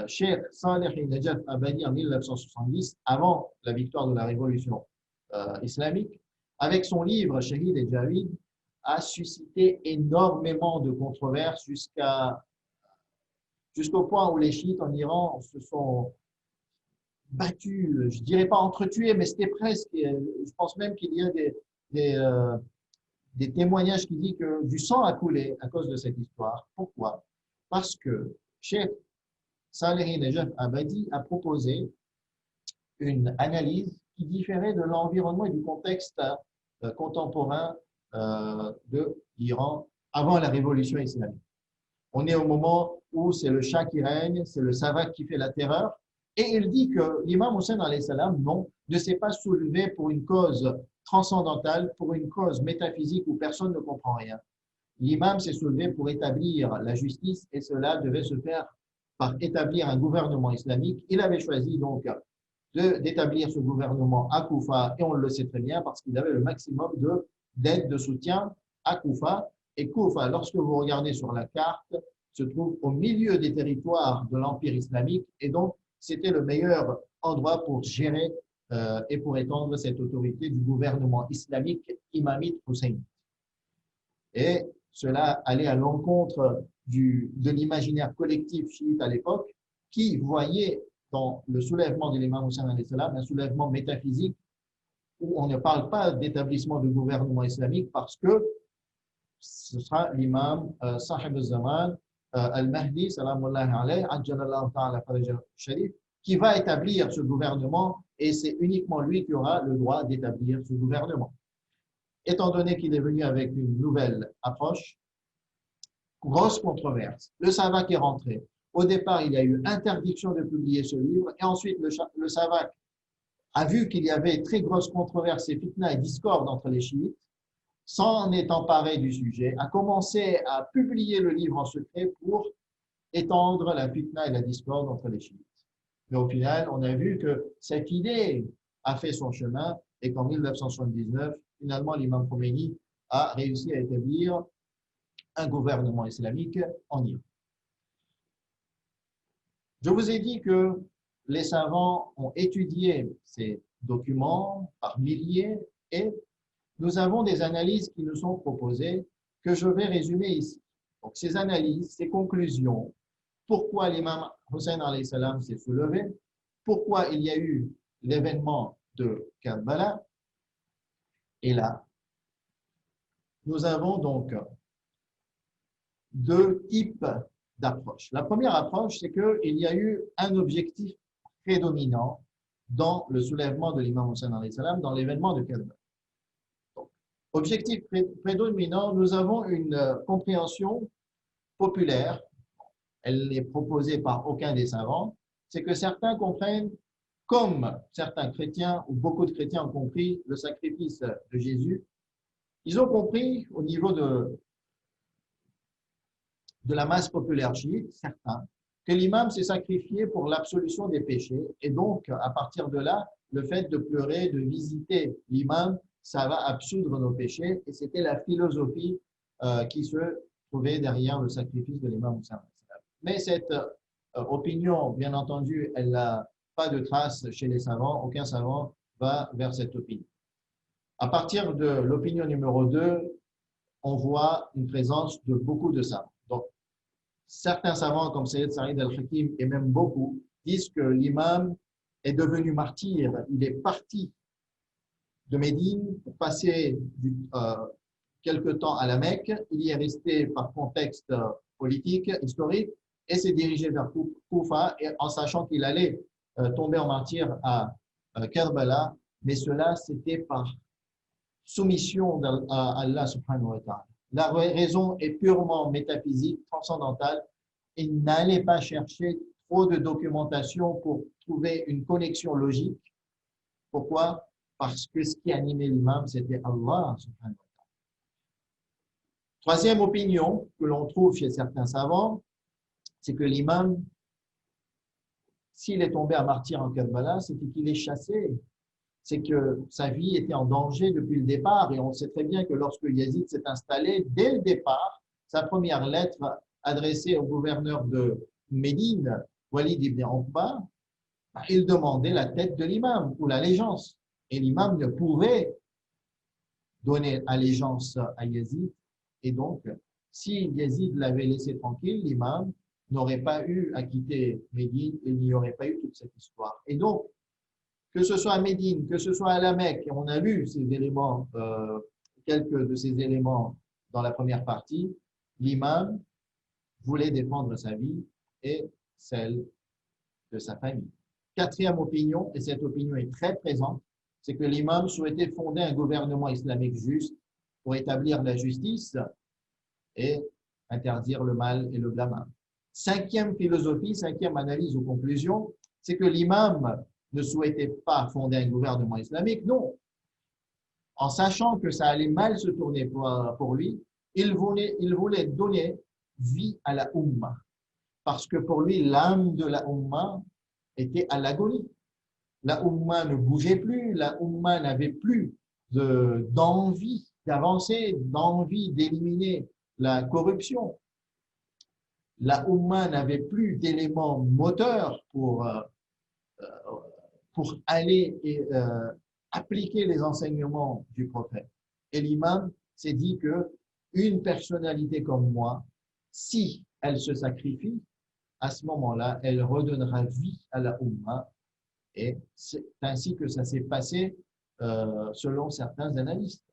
Cheikh Saleh Najaf Abadi en 1970, avant la victoire de la révolution islamique, avec son livre Shahid et Javid, a suscité énormément de controverses jusqu'au point où les chiites en Iran se sont battus, je dirais pas entretués, mais c'était presque. Je pense même qu'il y a des, euh, des témoignages qui disent que du sang a coulé à cause de cette histoire. Pourquoi? Parce que Cheikh Saleh Najaf Abadi a proposé une analyse qui différait de l'environnement et du contexte contemporain de l'Iran avant la révolution islamique. On est au moment où c'est le Shah qui règne, c'est le Savak qui fait la terreur. Et il dit que l'imam Hussein alayhi salam, non, ne s'est pas soulevé pour une cause transcendantale, pour une cause métaphysique où personne ne comprend rien. L'imam s'est soulevé pour établir la justice et cela devait se faire par établir un gouvernement islamique. Il avait choisi donc d'établir ce gouvernement à Koufa et on le sait très bien parce qu'il avait le maximum d'aide, de soutien à Koufa. Et Koufa, lorsque vous regardez sur la carte, se trouve au milieu des territoires de l'Empire islamique et donc c'était le meilleur endroit pour gérer et pour étendre cette autorité du gouvernement islamique imamite husseini. Et cela allait à l'encontre de l'imaginaire collectif chiite à l'époque qui voyait dans le soulèvement de l'imam Hussein alayhi salam un soulèvement métaphysique où on ne parle pas d'établissement de gouvernement islamique parce que ce sera l'imam Sahib al-Zaman al-Mahdi salamullahi alayhi ajjalallahu ta'ala farajah sharif qui va établir ce gouvernement et c'est uniquement lui qui aura le droit d'établir ce gouvernement. Étant donné qu'il est venu avec une nouvelle approche, grosse controverse. Le Savak est rentré. Au départ, il y a eu interdiction de publier ce livre et ensuite le Savak a vu qu'il y avait très grosse controverse et fitna et discorde entre les chiites, s'en est emparé du sujet, a commencé à publier le livre en secret pour étendre la fitna et la discorde entre les chiites. Mais au final, on a vu que cette idée a fait son chemin et qu'en 1979, finalement, l'imam Khomeini a réussi à établir un gouvernement islamique en Iran. Je vous ai dit que les savants ont étudié ces documents par milliers et nous avons des analyses qui nous sont proposées que je vais résumer ici. Donc, ces analyses, ces conclusions, pourquoi l'imam Hussein alayhi salam s'est soulevé, pourquoi il y a eu l'événement de Karbala, et là, nous avons donc deux types d'approches. La première approche, c'est qu'il y a eu un objectif prédominant dans le soulèvement de l'imam Hussein alayhi salam, dans l'événement de Karbala. Donc, objectif prédominant, nous avons une compréhension populaire, elle n'est proposée par aucun des savants, c'est que certains comprennent, comme certains chrétiens, ou beaucoup de chrétiens ont compris le sacrifice de Jésus, ils ont compris au niveau de la masse populaire chiite, certains, que l'imam s'est sacrifié pour l'absolution des péchés. Et donc, à partir de là, le fait de pleurer, de visiter l'imam, ça va absoudre nos péchés. Et c'était la philosophie qui se trouvait derrière le sacrifice de l'imam Hussein. Mais cette opinion, bien entendu, elle n'a pas de trace chez les savants. Aucun savant va vers cette opinion. À partir de l'opinion numéro 2, on voit une présence de beaucoup de savants. Donc, certains savants comme Sayyid Saïd al-Hakim et même beaucoup disent que l'imam est devenu martyr. Il est parti de Médine pour passer quelque temps à la Mecque. Il y est resté par contexte politique, historique, et s'est dirigé vers Koufa en sachant qu'il allait tomber en martyr à Karbala. Mais cela, c'était par soumission à Allah subhanahu wa ta'ala. La raison est purement métaphysique, transcendantale. Il n'allait pas chercher trop de documentation pour trouver une connexion logique. Pourquoi? Parce que ce qui animait l'imam, c'était Allah subhanahu wa ta'ala. Troisième opinion que l'on trouve chez certains savants, c'est que l'imam, s'il est tombé à martyr en Karbala, c'était qu'il est chassé. C'est que sa vie était en danger depuis le départ. Et on sait très bien que lorsque Yazid s'est installé, dès le départ, sa première lettre adressée au gouverneur de Médine, Walid ibn Uqba, il demandait la tête de l'imam ou l'allégeance. Et l'imam ne pouvait donner allégeance à Yazid. Et donc, si Yazid l'avait laissé tranquille, l'imam n'aurait pas eu à quitter Médine, il n'y aurait pas eu toute cette histoire. Et donc, que ce soit à Médine, que ce soit à la Mecque, on a vu ces éléments, quelques de ces éléments dans la première partie, l'imam voulait défendre sa vie et celle de sa famille. Quatrième opinion, et cette opinion est très présente, c'est que l'imam souhaitait fonder un gouvernement islamique juste pour établir la justice et interdire le mal et le blâme. Cinquième philosophie, cinquième analyse ou conclusion, c'est que l'imam ne souhaitait pas fonder un gouvernement islamique, non. En sachant que ça allait mal se tourner pour lui, il voulait donner vie à la Ummah. Parce que pour lui, l'âme de la Ummah était à l'agonie. La Ummah ne bougeait plus, la Ummah n'avait plus d'envie d'avancer, d'envie d'éliminer la corruption. La Ummah n'avait plus d'éléments moteurs pour aller appliquer les enseignements du prophète. Et l'imam s'est dit que une personnalité comme moi, si elle se sacrifie, à ce moment-là, elle redonnera vie à la Ummah. Et c'est ainsi que ça s'est passé selon certains analystes.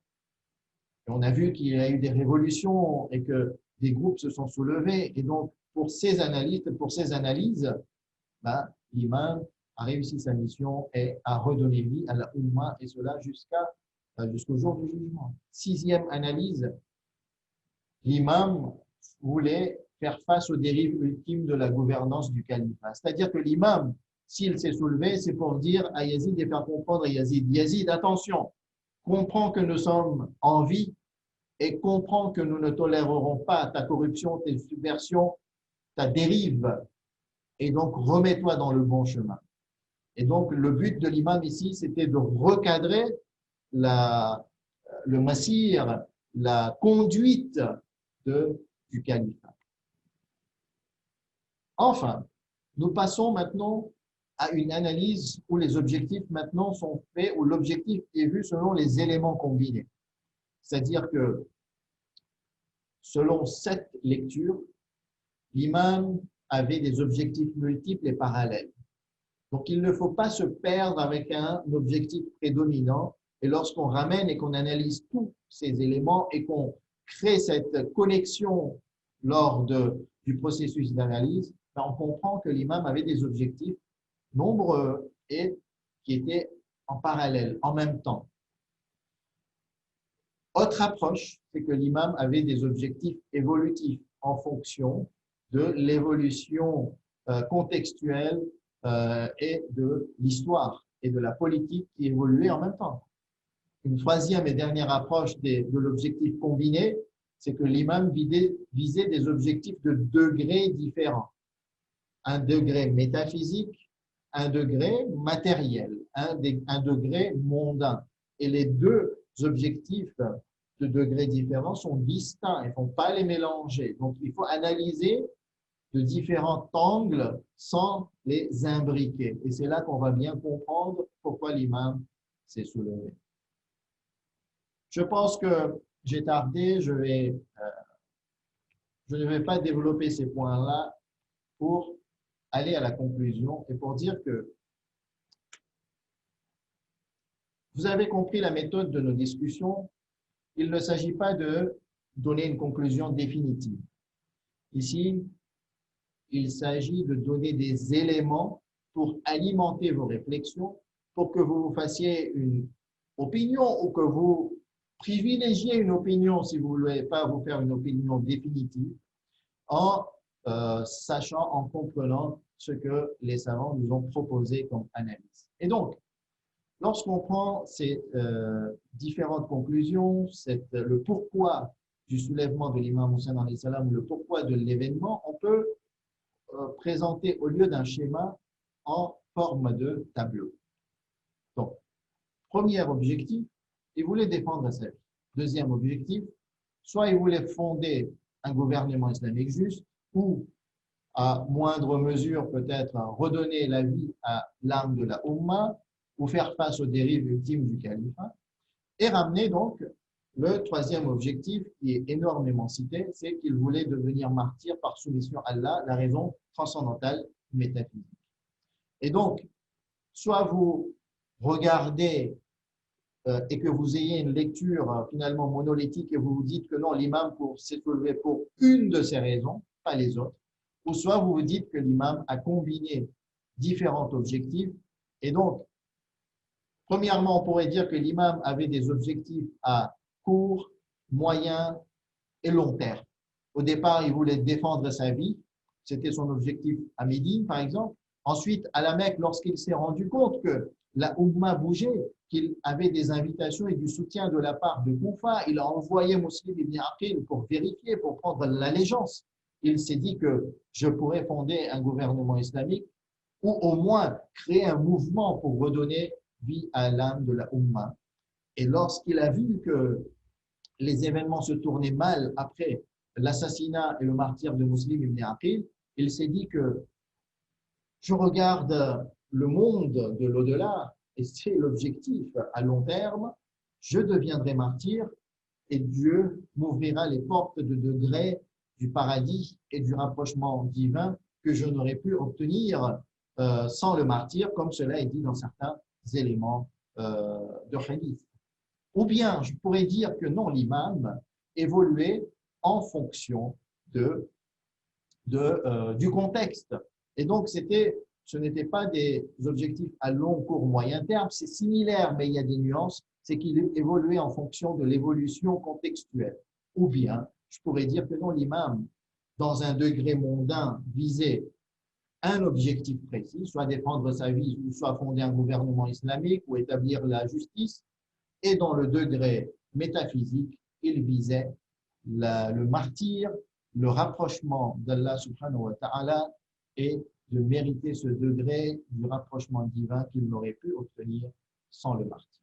Et on a vu qu'il y a eu des révolutions et que des groupes se sont soulevés. Et donc, pour ces analystes, pour ces analyses, l'imam a réussi sa mission et a redonné vie à la Ummah, et cela jusqu'au jour du jugement. Sixième analyse, l'imam voulait faire face aux dérives ultimes de la gouvernance du califat. C'est-à-dire que l'imam, s'il s'est soulevé, c'est pour dire à Yazid et faire comprendre à Yazid, Yazid, attention, comprends que nous sommes en vie et comprends que nous ne tolérerons pas ta corruption, tes subversions, ta dérive, et donc remets-toi dans le bon chemin. Et donc, le but de l'imam ici, c'était de recadrer le massir, la conduite du califat. Enfin, nous passons maintenant à une analyse où les objectifs maintenant sont faits, où l'objectif est vu selon les éléments combinés. C'est-à-dire que, selon cette lecture, l'imam avait des objectifs multiples et parallèles. Donc, il ne faut pas se perdre avec un objectif prédominant. Et lorsqu'on ramène et qu'on analyse tous ces éléments et qu'on crée cette connexion lors du processus d'analyse, on comprend que l'imam avait des objectifs nombreux et qui étaient en parallèle, en même temps. Autre approche, c'est que l'imam avait des objectifs évolutifs en fonction de l'évolution contextuelle et de l'histoire et de la politique qui évoluait en même temps. Une troisième et dernière approche de l'objectif combiné, c'est que l'imam visait des objectifs de degrés différents. Un degré métaphysique, un degré matériel, un degré mondain. Et les deux objectifs de degrés différents sont distincts, il ne faut pas les mélanger. Donc, il faut analyser de différents angles sans les imbriquer. Et c'est là qu'on va bien comprendre pourquoi l'imam s'est soulevé. Je pense que j'ai tardé, je ne vais pas développer ces points-là pour aller à la conclusion et pour dire que vous avez compris la méthode de nos discussions. Il ne s'agit pas de donner une conclusion définitive. Ici, il s'agit de donner des éléments pour alimenter vos réflexions, pour que vous fassiez une opinion ou que vous privilégiez une opinion si vous ne voulez pas vous faire une opinion définitive, en sachant, en comprenant ce que les savants nous ont proposé comme analyse. Et donc, lorsqu'on prend ces différentes conclusions, le pourquoi du soulèvement de l'imam Hussein alayhi salam, le pourquoi de l'événement, on peut présenter au lieu d'un schéma en forme de tableau. Donc, premier objectif, il voulait défendre sa vie. Deuxième objectif, soit il voulait fonder un gouvernement islamique juste, ou à moindre mesure peut-être redonner la vie à l'âme de la Ummah, ou faire face aux dérives ultimes du califat, et ramener donc le troisième objectif qui est énormément cité, c'est qu'il voulait devenir martyr par soumission à Allah, la raison transcendantale métaphysique. Et donc, soit vous regardez et que vous ayez une lecture finalement monolithique et vous vous dites que non, l'imam s'est soulevé pour une de ces raisons, pas les autres, ou soit vous vous dites que l'imam a combiné différents objectifs. Et donc, premièrement, on pourrait dire que l'imam avait des objectifs à court, moyen et long terme. Au départ, il voulait défendre sa vie. C'était son objectif à Médine, par exemple. Ensuite, à la Mecque, lorsqu'il s'est rendu compte que la Oumma bougeait, qu'il avait des invitations et du soutien de la part de Koufa, il a envoyé Muslim ibn Aqil pour vérifier, pour prendre l'allégeance. Il s'est dit que je pourrais fonder un gouvernement islamique ou au moins créer un mouvement pour redonner vie à l'âme de la Oumma. Et lorsqu'il a vu que les événements se tournaient mal après l'assassinat et le martyre de Muslim ibn Aqil, il s'est dit que je regarde le monde de l'au-delà et c'est l'objectif à long terme, je deviendrai martyr et Dieu m'ouvrira les portes de degrés du paradis et du rapprochement divin que je n'aurais pu obtenir sans le martyr, comme cela est dit dans certains éléments de hadith. Ou bien, je pourrais dire que non, l'imam évoluait en fonction du contexte. Et donc, ce n'était pas des objectifs à long, court, moyen terme. C'est similaire, mais il y a des nuances. C'est qu'il évoluait en fonction de l'évolution contextuelle. Ou bien, je pourrais dire que non, l'imam, dans un degré mondain, visait un objectif précis, soit défendre sa vie, ou soit fonder un gouvernement islamique, ou établir la justice. Et dans le degré métaphysique, il visait le martyr, le rapprochement d'Allah subhanahu wa ta'ala et de mériter ce degré du rapprochement divin qu'il n'aurait pu obtenir sans le martyr.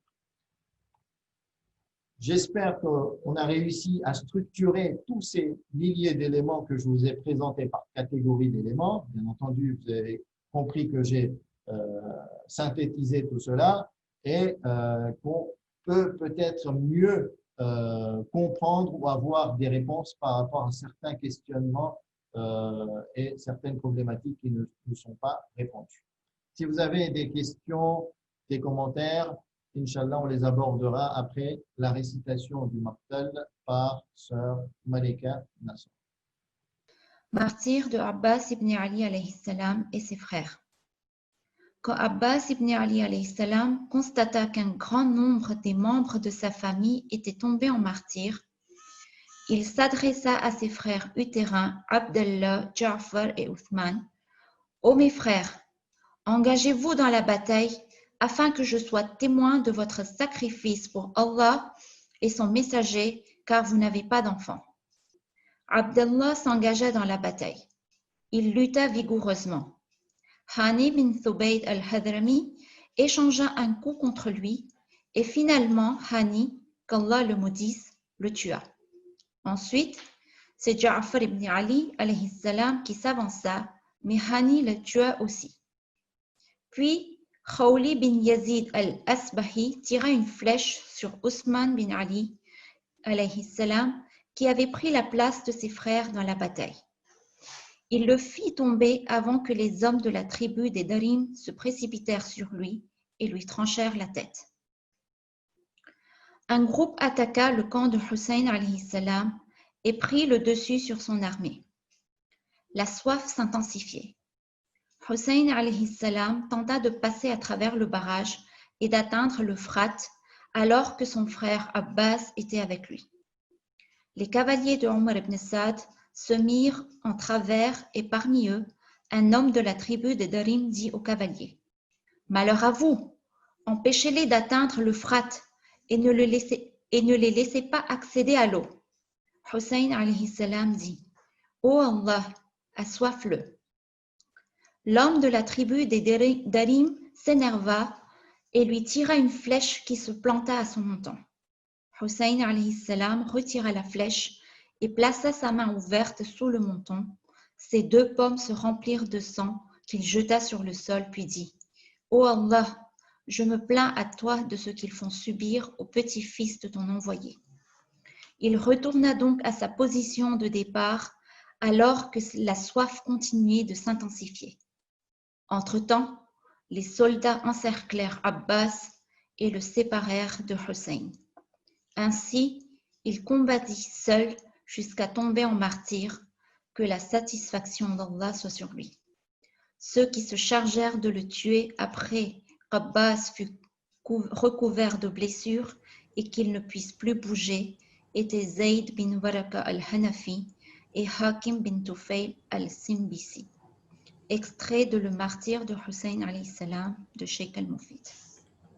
J'espère qu'on a réussi à structurer tous ces milliers d'éléments que je vous ai présentés par catégorie d'éléments. Bien entendu, vous avez compris que j'ai synthétisé tout cela et qu'on peut peut-être mieux comprendre ou avoir des réponses par rapport à certains questionnements et certaines problématiques qui ne sont pas répondues. Si vous avez des questions, des commentaires, Inch'Allah, on les abordera après la récitation du Maqtal par sœur Malika Nasr. Martyr de Abbas ibn Ali alayhi salam et ses frères. Quand Abbas ibn Ali alayhi salam constata qu'un grand nombre des membres de sa famille étaient tombés en martyr, il s'adressa à ses frères utérins Abdallah, Ja'far et Uthman. Ô mes frères, engagez-vous dans la bataille afin que je sois témoin de votre sacrifice pour Allah et son messager, car vous n'avez pas d'enfants. Abdallah s'engagea dans la bataille. Il lutta vigoureusement. Hani bin Thubayd al-Hadrami échangea un coup contre lui et finalement Hani, qu'Allah le maudisse, le tua. Ensuite, c'est Ja'far ibn Ali alayhi salam qui s'avança, mais Hani le tua aussi. Puis, Khawli bin Yazid al-Asbahi tira une flèche sur Ousmane bin Ali alayhi salam, qui avait pris la place de ses frères dans la bataille. Il le fit tomber avant que les hommes de la tribu des Darim se précipitèrent sur lui et lui tranchèrent la tête. Un groupe attaqua le camp de Hussein alayhi salam et prit le dessus sur son armée. La soif s'intensifiait. Hussein alayhi salam tenta de passer à travers le barrage et d'atteindre l'Euphrate alors que son frère Abbas était avec lui. Les cavaliers de Omar ibn Saad se mirent en travers et parmi eux, un homme de la tribu des Darim dit aux cavaliers : « Malheur à vous, empêchez-les d'atteindre l'Euphrate et ne les laissez pas accéder à l'eau. » Hussein alayhi salam dit : « Ô Allah, assoiffe-le. » L'homme de la tribu des Darim s'énerva et lui tira une flèche qui se planta à son menton. Hussein alayhi salam retira la flèche et plaça sa main ouverte sous le menton. Ses deux paumes se remplirent de sang qu'il jeta sur le sol, puis dit : « Ô Allah, je me plains à toi de ce qu'ils font subir au petit-fils de ton envoyé. » Il retourna donc à sa position de départ alors que la soif continuait de s'intensifier. Entre-temps, les soldats encerclèrent Abbas et le séparèrent de Hussein. Ainsi, il combattit seul jusqu'à tomber en martyr, que la satisfaction d'Allah soit sur lui. Ceux qui se chargèrent de le tuer après qu'Abbas fut recouvert de blessures et qu'il ne puisse plus bouger étaient Zayd bin Waraka al-Hanafi et Hakim bin Tufayl al-Simbisi. Extrait de Le martyr de Hussein alayhi salam de Sheikh al-Mufid.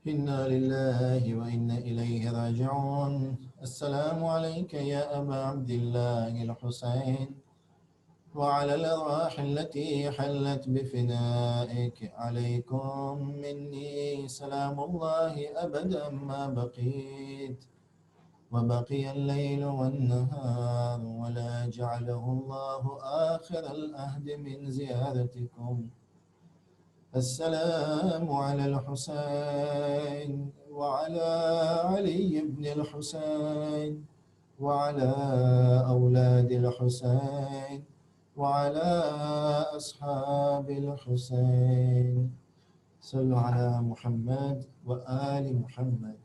إنا لله وإنا إليه راجعون. السلام عليك يا أبا عبد الله الحسين وعلى الأرواح التي حلت بفنائك. عليكم مني سلام الله أبدا ما بقيت وبقي الليل والنهار ولا جعله الله آخر الأهد من زيارتكم. السلام على الحسين وعلى علي بن الحسين وعلى أولاد الحسين وعلى أصحاب الحسين. صلوا على محمد وآل محمد.